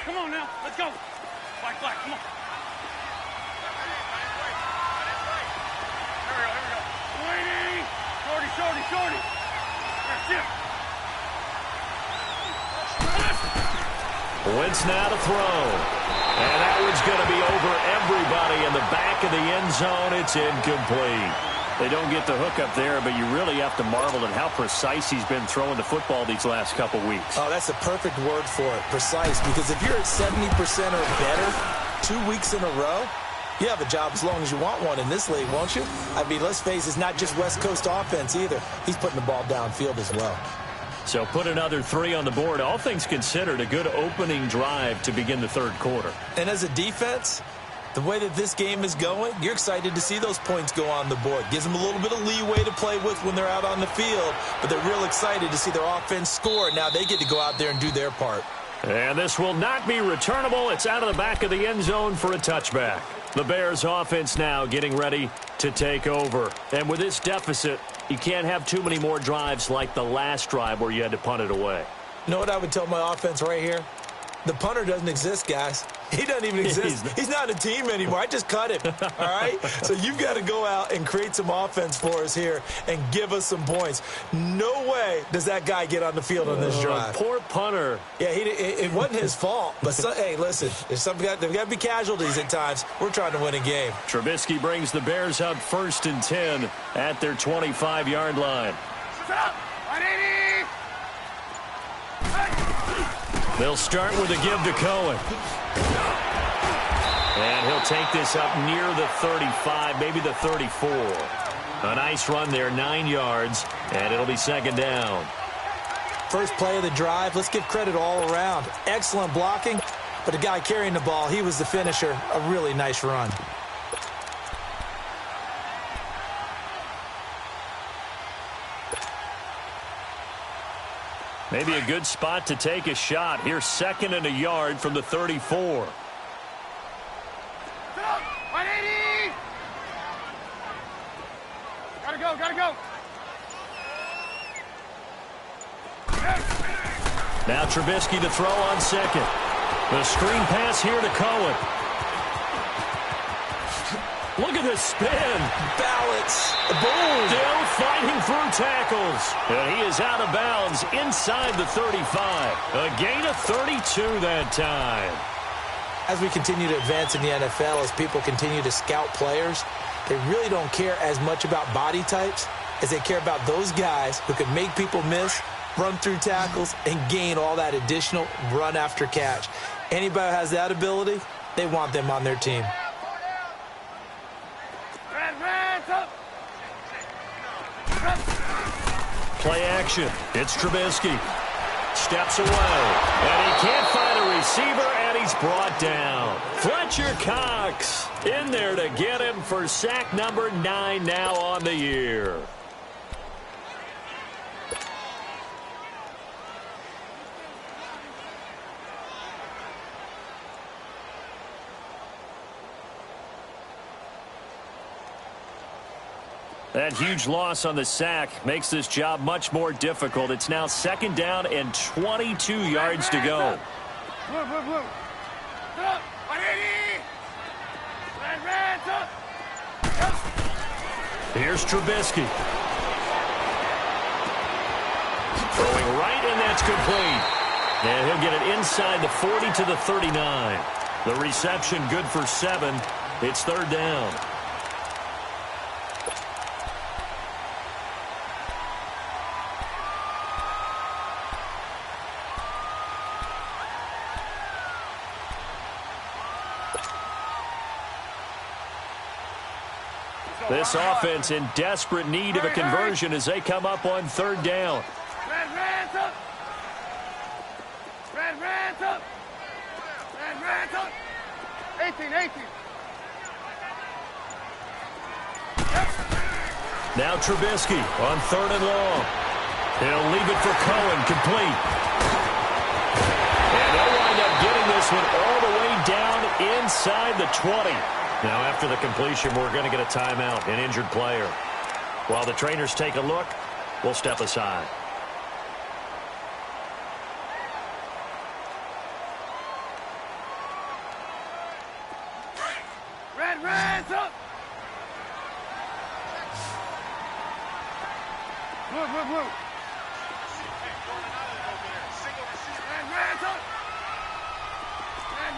Come on now, let's go. Black, come on. Here we go. Waiting. Shorty. That's it. Wentz now to throw. And that one's going to be over everybody in the back of the end zone. It's incomplete. They don't get the hook up there, but you really have to marvel at how precise he's been throwing the football these last couple weeks. Oh, that's a perfect word for it, precise, because if you're at 70% or better 2 weeks in a row, you have a job as long as you want one in this league, won't you? I mean, let's face it, it's not just West Coast offense either. He's putting the ball downfield as well. So put another 3 on the board. All things considered, a good opening drive to begin the third quarter. And as a defense, the way that this game is going, you're excited to see those points go on the board. Gives them a little bit of leeway to play with when they're out on the field, but they're real excited to see their offense score. Now they get to go out there and do their part. And this will not be returnable. It's out of the back of the end zone for a touchback. The Bears offense now getting ready to take over. And with this deficit, you can't have too many more drives like the last drive where you had to punt it away. You know what I would tell my offense right here? The punter doesn't exist, guys. He doesn't even exist. He's not a team anymore. I just cut him, all right? So you've got to go out and create some offense for us here and give us some points. No way does that guy get on the field on this drive. Poor punter. Yeah, it wasn't his fault. But, hey, listen, there's got to be casualties at times. We're trying to win a game. Trubisky brings the Bears up 1st and 10 at their 25-yard line. Stop! 180! They'll start with a give to Cohen. And he'll take this up near the 35, maybe the 34. A nice run there, 9 yards, and it'll be 2nd down. First play of the drive, let's give credit all around. Excellent blocking, but the guy carrying the ball, he was the finisher. A really nice run. Maybe a good spot to take a shot. Here's 2nd and a yard from the 34. 180! Gotta go. Now Trubisky to throw on 2nd. The screen pass here to Cohen. Look at this spin. Balance. Boom. Still fighting through tackles. And he is out of bounds inside the 35. A gain of 32 that time. As we continue to advance in the NFL, as people continue to scout players, they really don't care as much about body types as they care about those guys who can make people miss, run through tackles, and gain all that additional run after catch. Anybody who has that ability, they want them on their team. Play action. It's Trubisky. Steps away. And he can't find a receiver, and he's brought down. Fletcher Cox in there to get him for sack number 9 now on the year. That huge loss on the sack makes this job much more difficult. It's now 2nd down and 22 yards to go. Blue. 180! Here's Trubisky. Throwing right, and that's complete. And he'll get it inside the 40 to the 39. The reception good for 7. It's 3rd down. This offense in desperate need of a conversion as they come up on 3rd down. Red up! 18. Now Trubisky on 3rd and long. He'll leave it for Cohen, complete. And they'll wind up getting this one all the way down inside the 20. Now, after the completion, we're going to get a timeout, an injured player. While the trainers take a look, we'll step aside. Red up! Blue.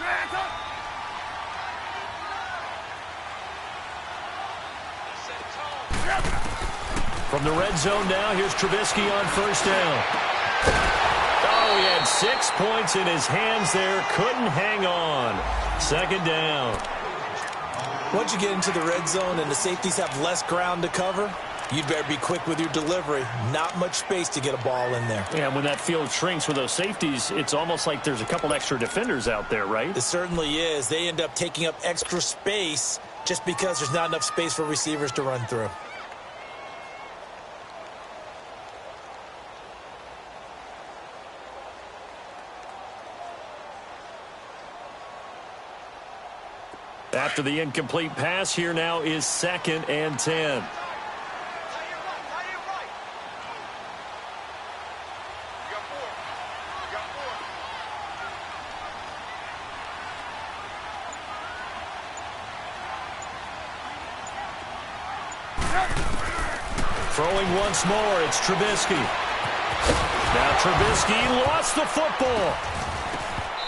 Red up! From the red zone now, here's Trubisky on 1st down. Oh, he had 6 points in his hands there. Couldn't hang on. 2nd down. Once you get into the red zone and the safeties have less ground to cover, You'd better be quick with your delivery. Not much space to get a ball in there. Yeah, when that field shrinks with those safeties, it's almost like there's a couple extra defenders out there, right? It certainly is. They end up taking up extra space just because there's not enough space for receivers to run through. After the incomplete pass, here now is 2nd and 10. Throwing once more, it's Trubisky. Now Trubisky lost the football.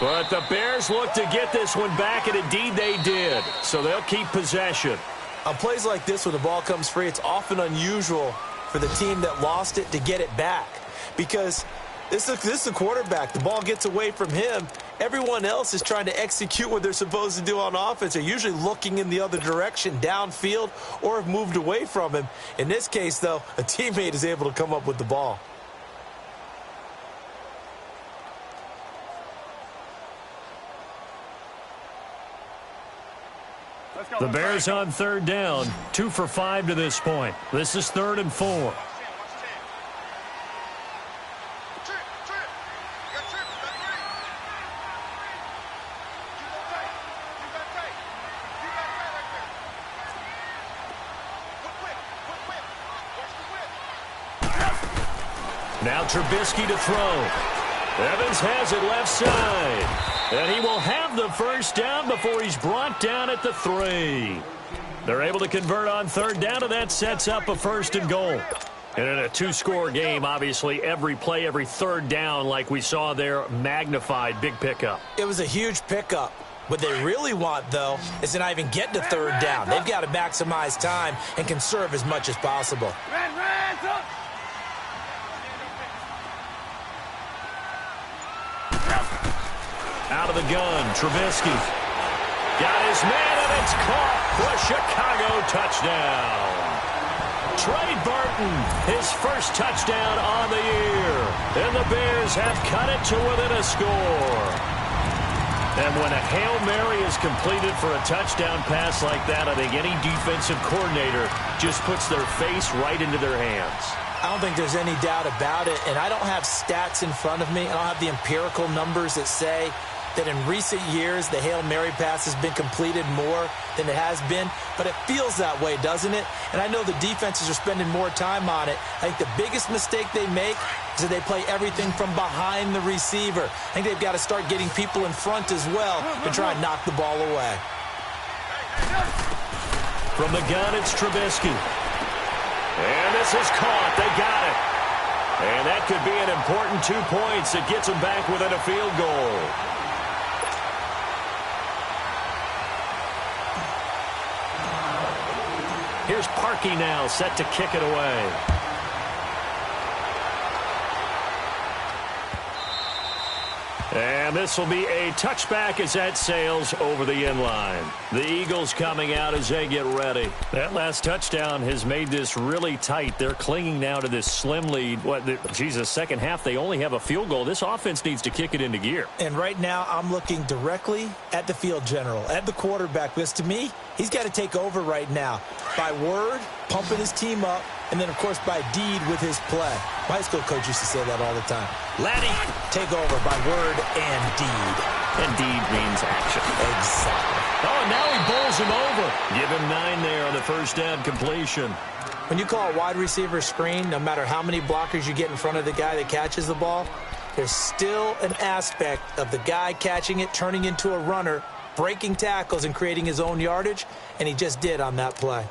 But the Bears look to get this one back, and indeed they did. So they'll keep possession. On plays like this, when the ball comes free, it's often unusual for the team that lost it to get it back. Because this is the quarterback. The ball gets away from him. Everyone else is trying to execute what they're supposed to do on offense. They're usually looking in the other direction, downfield, or have moved away from him. In this case, though, a teammate is able to come up with the ball. The Bears on 3rd down, 2 for 5 to this point. This is 3rd and 4. Now Trubisky to throw. Evans has it left side. And he will have the first down before he's brought down at the 3. They're able to convert on 3rd down, and that sets up a 1st and goal. And in a 2-score game, obviously, every play, every 3rd down, like we saw there, magnified, big pickup. It was a huge pickup. What they really want, though, is to not even get to 3rd down. They've got to maximize time and conserve as much as possible. Out of the gun, Trubisky. Got his man, and it's caught for a Chicago touchdown. Trey Burton, his first touchdown on the year. And the Bears have cut it to within a score. And when a Hail Mary is completed for a touchdown pass like that, I think any defensive coordinator just puts their face right into their hands. I don't think there's any doubt about it, and I don't have stats in front of me. I don't have the empirical numbers that say that in recent years the Hail Mary pass has been completed more than it has been, but it feels that way, doesn't it? And I know the defenses are spending more time on it. I think the biggest mistake they make is that they play everything from behind the receiver. I think they've got to start getting people in front as well to try and knock the ball away. From the gun, it's Trubisky. And this is caught. They got it. And that could be an important 2 points that gets them back within a field goal. Here's Parkey now, set to kick it away. And this will be a touchback as that sails over the end line. The Eagles coming out as they get ready. That last touchdown has made this really tight. They're clinging now to this slim lead. Second half, they only have a field goal. This offense needs to kick it into gear. And right now, I'm looking directly at the field general, at the quarterback, because to me, he's got to take over right now. By word, pumping his team up, and then, of course, by deed with his play. My high school coach used to say that all the time. Laddie, take over by word and deed. And deed means action. Exactly. Oh, and now he bowls him over. Give him 9 there on the first down completion. When you call a wide receiver screen, no matter how many blockers you get in front of the guy that catches the ball, there's still an aspect of the guy catching it, turning into a runner, breaking tackles and creating his own yardage, and he just did on that play.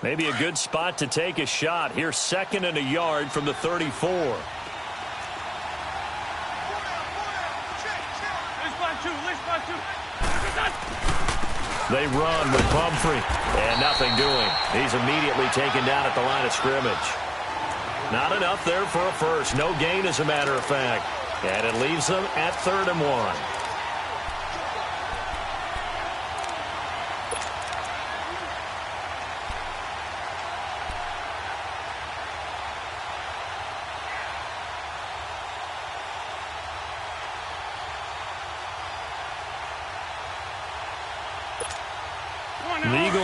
Maybe a good spot to take a shot. Here's 2nd and a yard from the 34. They run with Pumphrey. And nothing doing. He's immediately taken down at the line of scrimmage. Not enough there for a first. No gain, as a matter of fact. And it leaves them at 3rd and 1.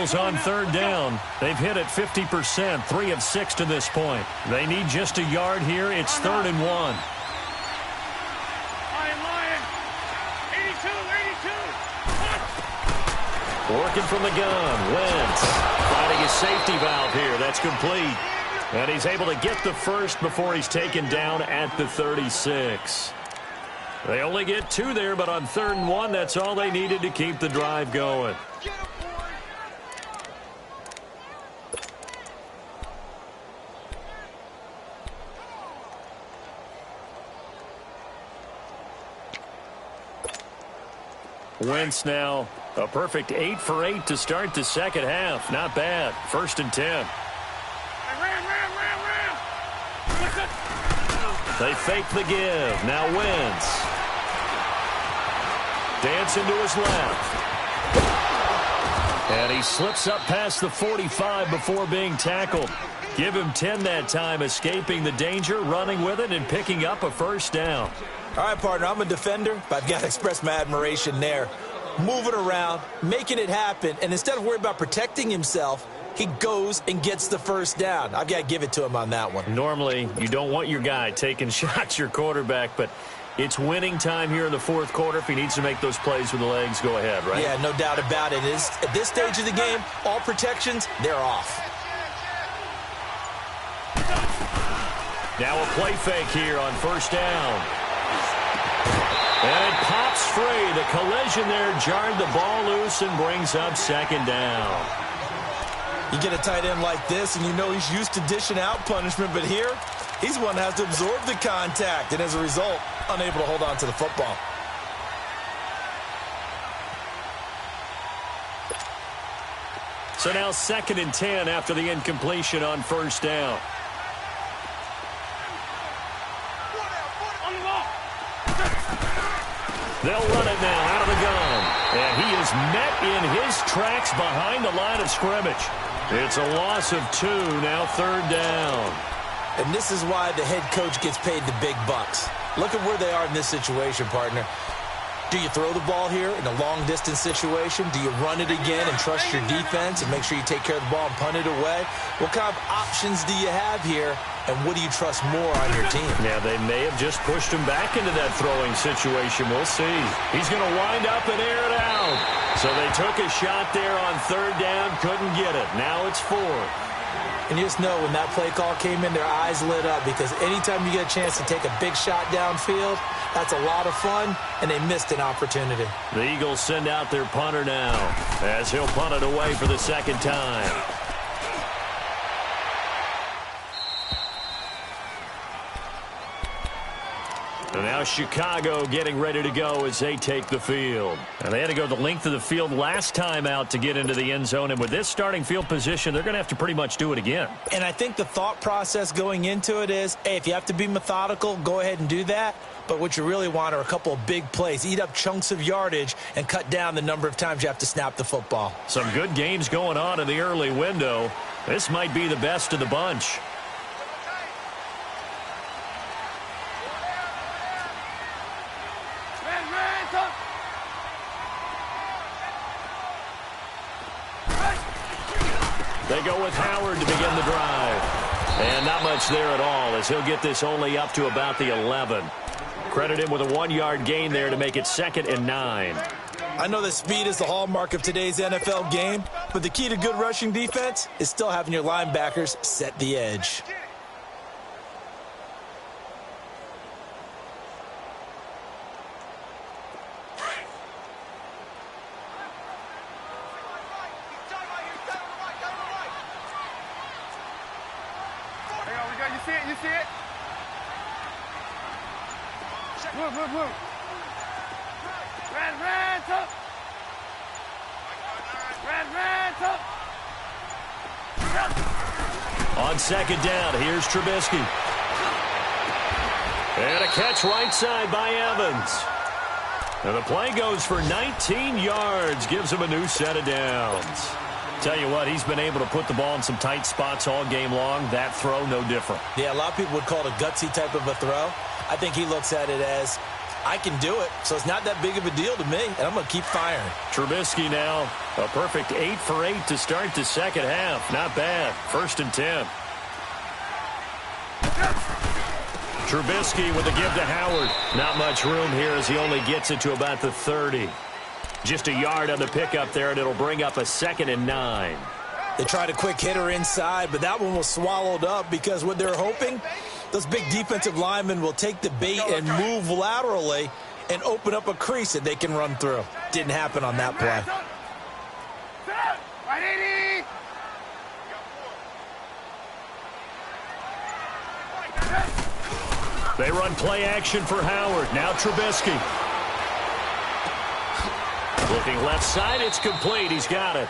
Eagles on third down. They've hit it 50%, 3 of 6 to this point. They need just a yard here. It's 3rd and 1. Lion. 82. Working from the gun. Wentz finding his safety valve here. That's complete. And he's able to get the first before he's taken down at the 36. They only get 2 there, but on 3rd and 1, that's all they needed to keep the drive going. Wentz now a perfect 8 for 8 to start the second half. Not bad. 1st and 10. They fake the give. Now Wentz. Dancing to his left. And he slips up past the 45 before being tackled. Give him 10 that time, escaping the danger, running with it, and picking up a first down. All right, partner, I'm a defender, but I've got to express my admiration there. Moving around, making it happen, and instead of worrying about protecting himself, he goes and gets the first down. I've got to give it to him on that one. Normally, you don't want your guy taking shots, your quarterback, but it's winning time here in the 4th quarter. If he needs to make those plays with the legs, go ahead, right? Yeah, no doubt about it. At this stage of the game, all protections, they're off. Now a play fake here on 1st down. And it pops free. The collision there jarred the ball loose and brings up 2nd down. You get a tight end like this, and you know he's used to dishing out punishment, but here, he's one that has to absorb the contact, and as a result, unable to hold on to the football. So now 2nd and 10 after the incompletion on 1st down. They'll run it now out of the gun. And he is met in his tracks behind the line of scrimmage. It's a loss of 2, now 3rd down. And this is why the head coach gets paid the big bucks. Look at where they are in this situation, partner. Do you throw the ball here in a long-distance situation? Do you run it again and trust your defense and make sure you take care of the ball and punt it away? What kind of options do you have here, and what do you trust more on your team? Yeah, they may have just pushed him back into that throwing situation. We'll see. He's going to wind up and air it out. So they took a shot there on 3rd down, couldn't get it. Now it's 4th. And you just know when that play call came in, their eyes lit up, because anytime you get a chance to take a big shot downfield, that's a lot of fun, and they missed an opportunity. The Eagles send out their punter now as he'll punt it away for the 2nd time. And now Chicago getting ready to go as they take the field. And they had to go the length of the field last time out to get into the end zone. And with this starting field position, they're going to have to pretty much do it again. And I think the thought process going into it is, hey, if you have to be methodical, go ahead and do that. But what you really want are a couple of big plays. Eat up chunks of yardage and cut down the number of times you have to snap the football. Some good games going on in the early window. This might be the best of the bunch. They go with Howard to begin the drive. And not much there at all, as he'll get this only up to about the 11. Credit him with a 1-yard gain there to make it 2nd and 9. I know that speed is the hallmark of today's NFL game, but the key to good rushing defense is still having your linebackers set the edge. You see it? Move. Red, up. Red, up. On 2nd down, here's Trubisky. And a catch right side by Evans. And the play goes for 19 yards, gives him a new set of downs. Tell you what, he's been able to put the ball in some tight spots all game long. That throw, no different. Yeah, a lot of people would call it a gutsy type of a throw. I think he looks at it as, I can do it, so it's not that big of a deal to me, and I'm going to keep firing. Trubisky now, a perfect 8 for 8 to start the second half. Not bad. 1st and 10. Trubisky with the give to Howard. Not much room here as he only gets it to about the 30. Just a yard on the pickup there, and it'll bring up a 2nd and 9. They tried a quick hitter inside, but that one was swallowed up because what they're hoping, those big defensive linemen will take the bait and move laterally and open up a crease that they can run through. Didn't happen on that play. They run play action for Howard. Now Trubisky. Looking left side, it's complete. He's got it.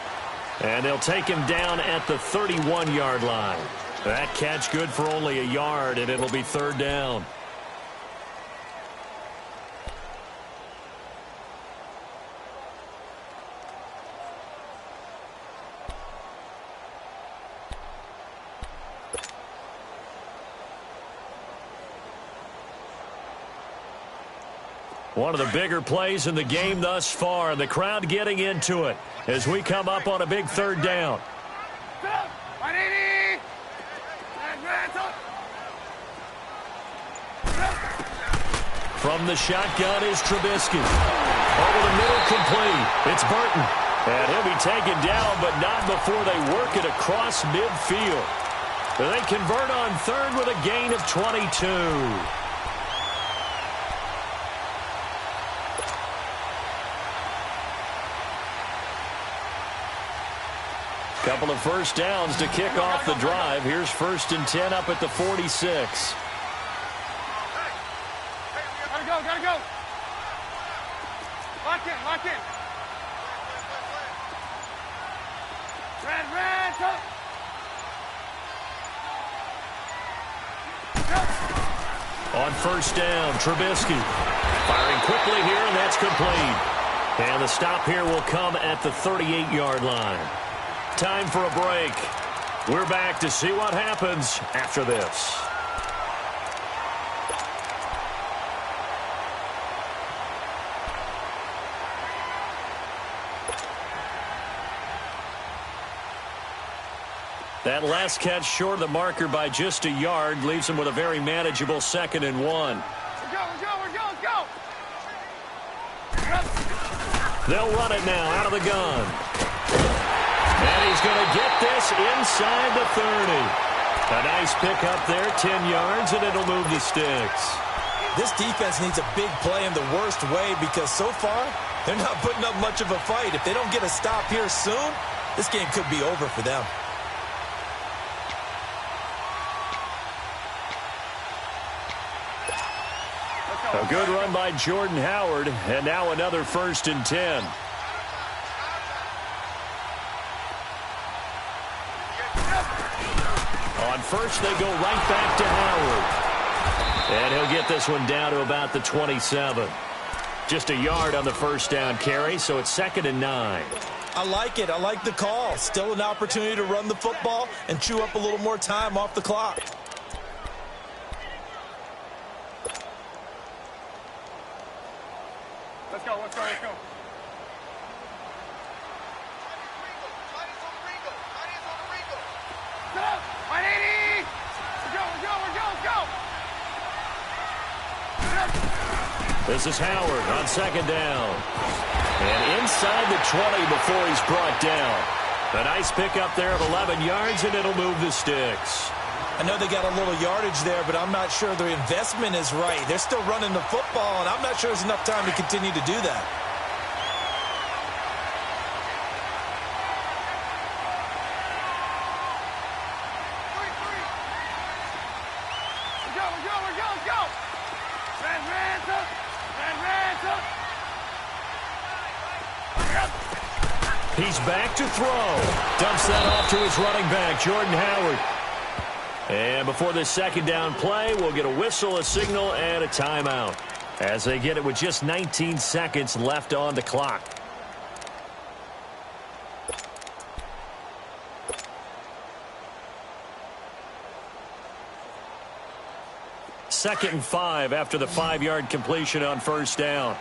And they'll take him down at the 31-yard line. That catch good for only a yard, and it'll be 3rd down. One of the bigger plays in the game thus far, and the crowd getting into it as we come up on a big 3rd down. From the shotgun is Trubisky. Over the middle, complete. It's Burton. And he'll be taken down, but not before they work it across midfield. They convert on 3rd with a gain of 22. Couple of 1st downs to kick off the drive. Here's 1st and 10 up at the 46. Gotta go. Lock in. Red, go. On 1st down, Trubisky firing quickly here, and that's complete. And the stop here will come at the 38-yard line. Time for a break. We're back to see what happens after this. That last catch short of the marker by just a yard leaves him with a very manageable 2nd and 1. Let's go. They'll run it now out of the gun. And he's going to get this inside the 30. A nice pick up there, 10 yards, and it'll move the sticks. This defense needs a big play in the worst way because so far they're not putting up much of a fight. If they don't get a stop here soon, this game could be over for them. A good run by Jordan Howard, and now another 1st and 10. On 1st, they go right back to Howard. And he'll get this one down to about the 27. Just a yard on the 1st down carry, so it's 2nd and 9. I like it. I like the call. Still an opportunity to run the football and chew up a little more time off the clock. Let's go. This is Howard on 2nd down. And inside the 20 before he's brought down. A nice pickup there of 11 yards, and it'll move the sticks. I know they got a little yardage there, but I'm not sure the investment is right. They're still running the football, and I'm not sure there's enough time to continue to do that. Go. He's back to throw. Dumps that off to his running back, Jordan Howard. And before this 2nd down play, we'll get a whistle, a signal, and a timeout as they get it with just 19 seconds left on the clock. 2nd and 5 after the 5-yard completion on first down.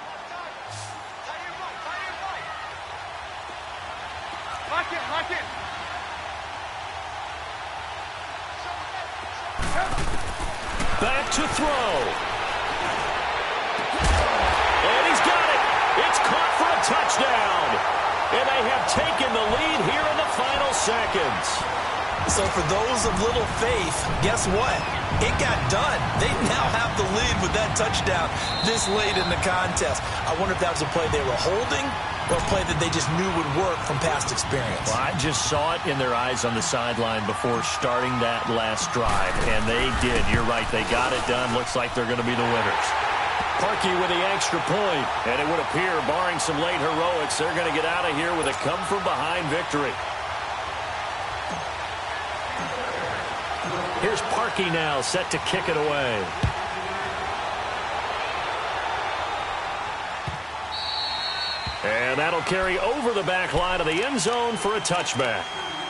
Lock it. Back to throw. And he's got it. It's caught for a touchdown. And they have taken the lead here in the final seconds. So for those of little faith, guess what? It got done. They now have the lead with that touchdown this late in the contest. I wonder if that was a play they were holding or a play that they just knew would work from past experience. Well, I just saw it in their eyes on the sideline before starting that last drive, and they did. You're right. They got it done. Looks like they're going to be the winners. Parkey with the extra point, and it would appear, barring some late heroics, they're going to get out of here with a come-from-behind victory. Here's Parkey now, set to kick it away. And that'll carry over the back line of the end zone for a touchback.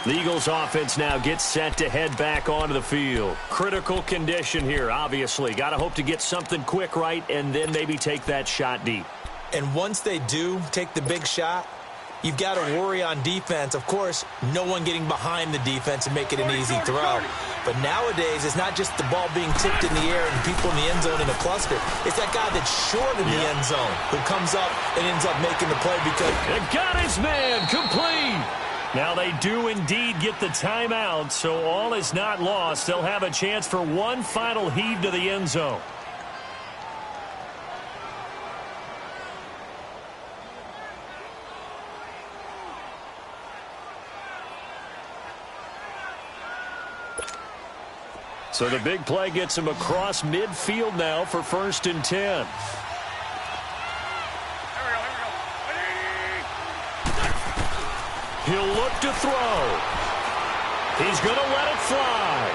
The Eagles offense now gets set to head back onto the field. Critical condition here, obviously. Got to hope to get something quick right and then maybe take that shot deep. And once they do take the big shot, you've got to worry on defense. Of course, no one getting behind the defense and make it an easy throw. But nowadays, it's not just the ball being tipped in the air and people in the end zone in a cluster. It's that guy that's short in the end zone who comes up and ends up making the play because... It got his man complete. Now they do indeed get the timeout, so all is not lost. They'll have a chance for one final heave to the end zone. So the big play gets him across midfield now for 1st and 10. Here we go. He'll look to throw. He's going to let it fly.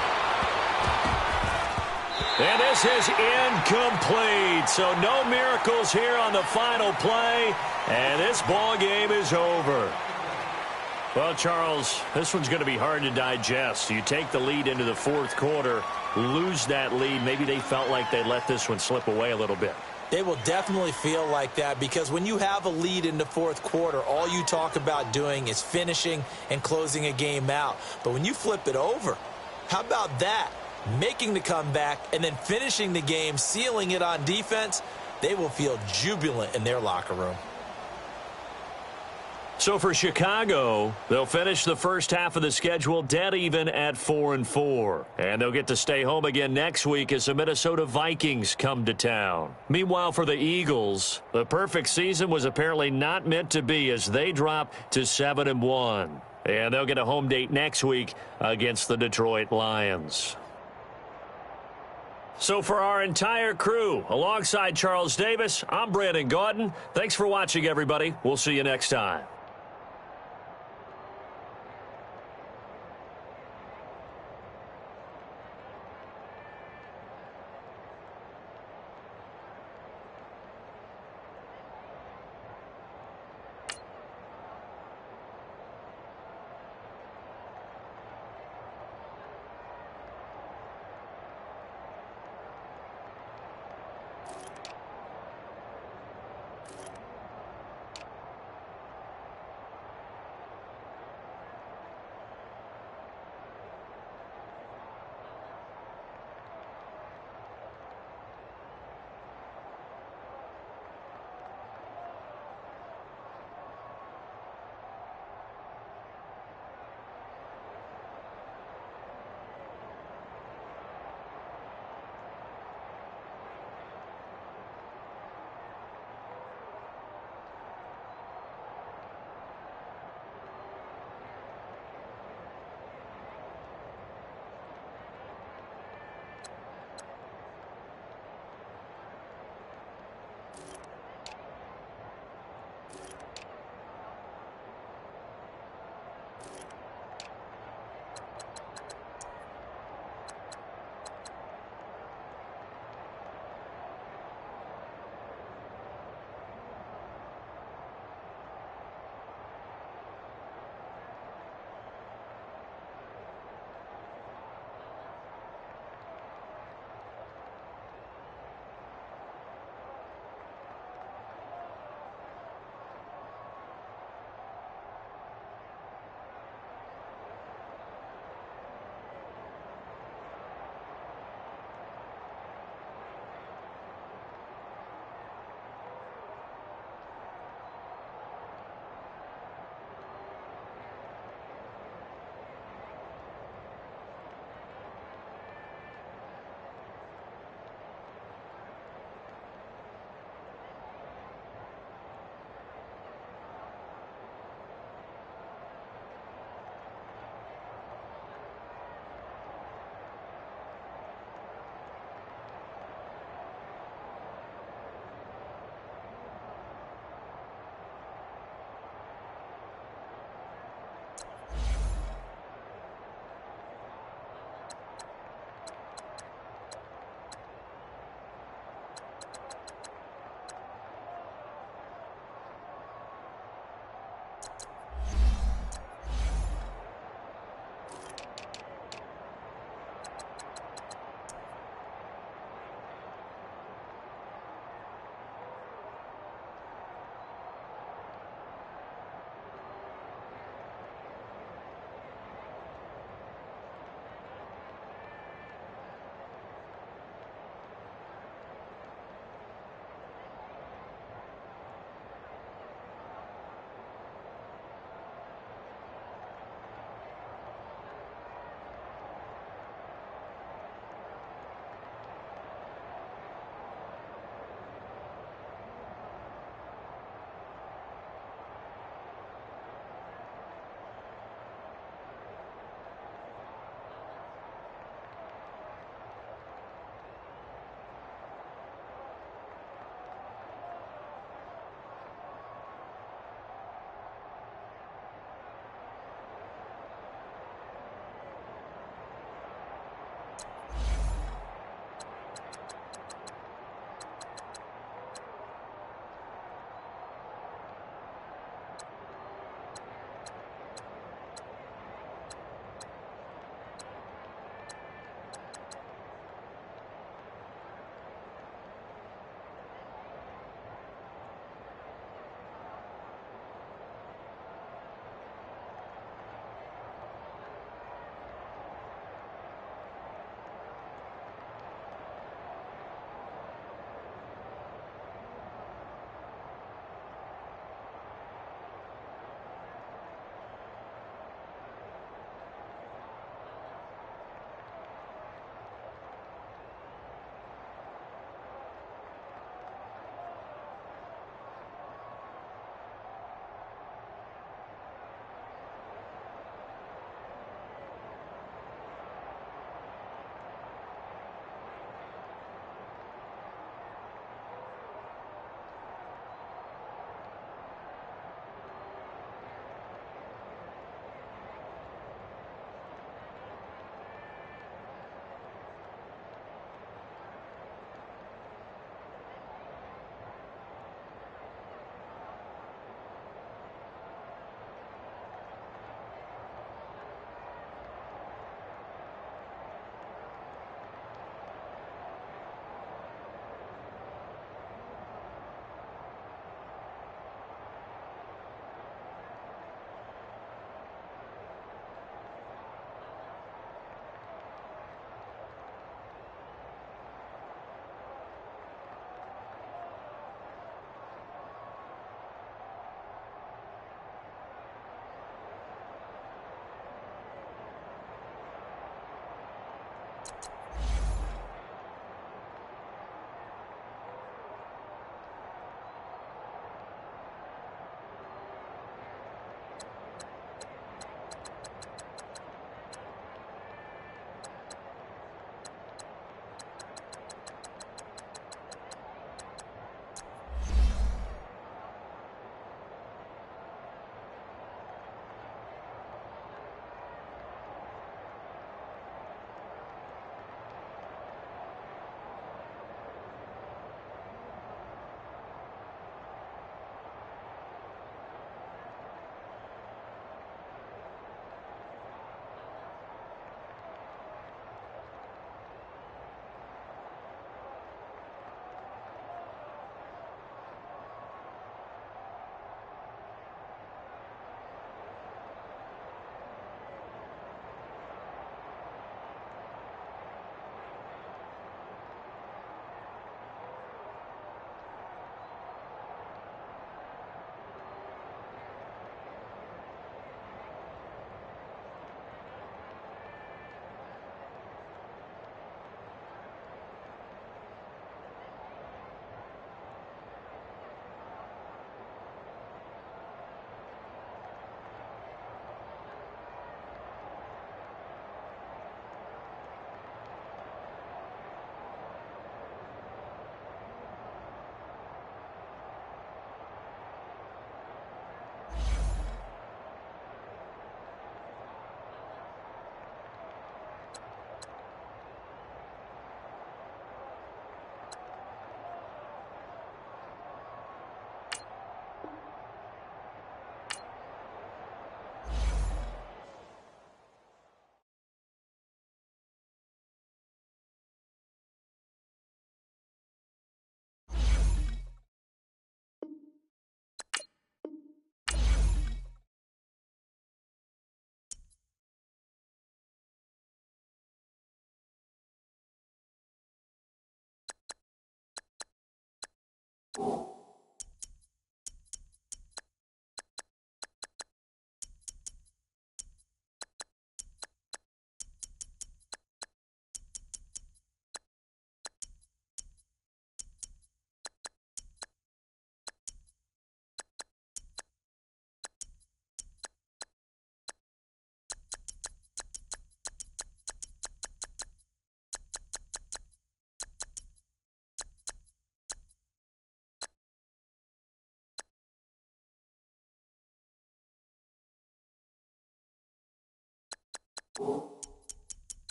And this is incomplete. So no miracles here on the final play. And this ball game is over. Well, Charles, this one's going to be hard to digest. You take the lead into the 4th quarter, lose that lead. Maybe they felt like they let this one slip away a little bit. They will definitely feel like that because when you have a lead in the 4th quarter, all you talk about doing is finishing and closing a game out. But when you flip it over, how about that? Making the comeback and then finishing the game, sealing it on defense, they will feel jubilant in their locker room. So for Chicago, they'll finish the first half of the schedule dead even at 4-4. And they'll get to stay home again next week as the Minnesota Vikings come to town. Meanwhile, for the Eagles, the perfect season was apparently not meant to be as they drop to 7-1. And they'll get a home date next week against the Detroit Lions. So for our entire crew, alongside Charles Davis, I'm Brandon Gaudin. Thanks for watching, everybody. We'll see you next time.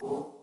Oh.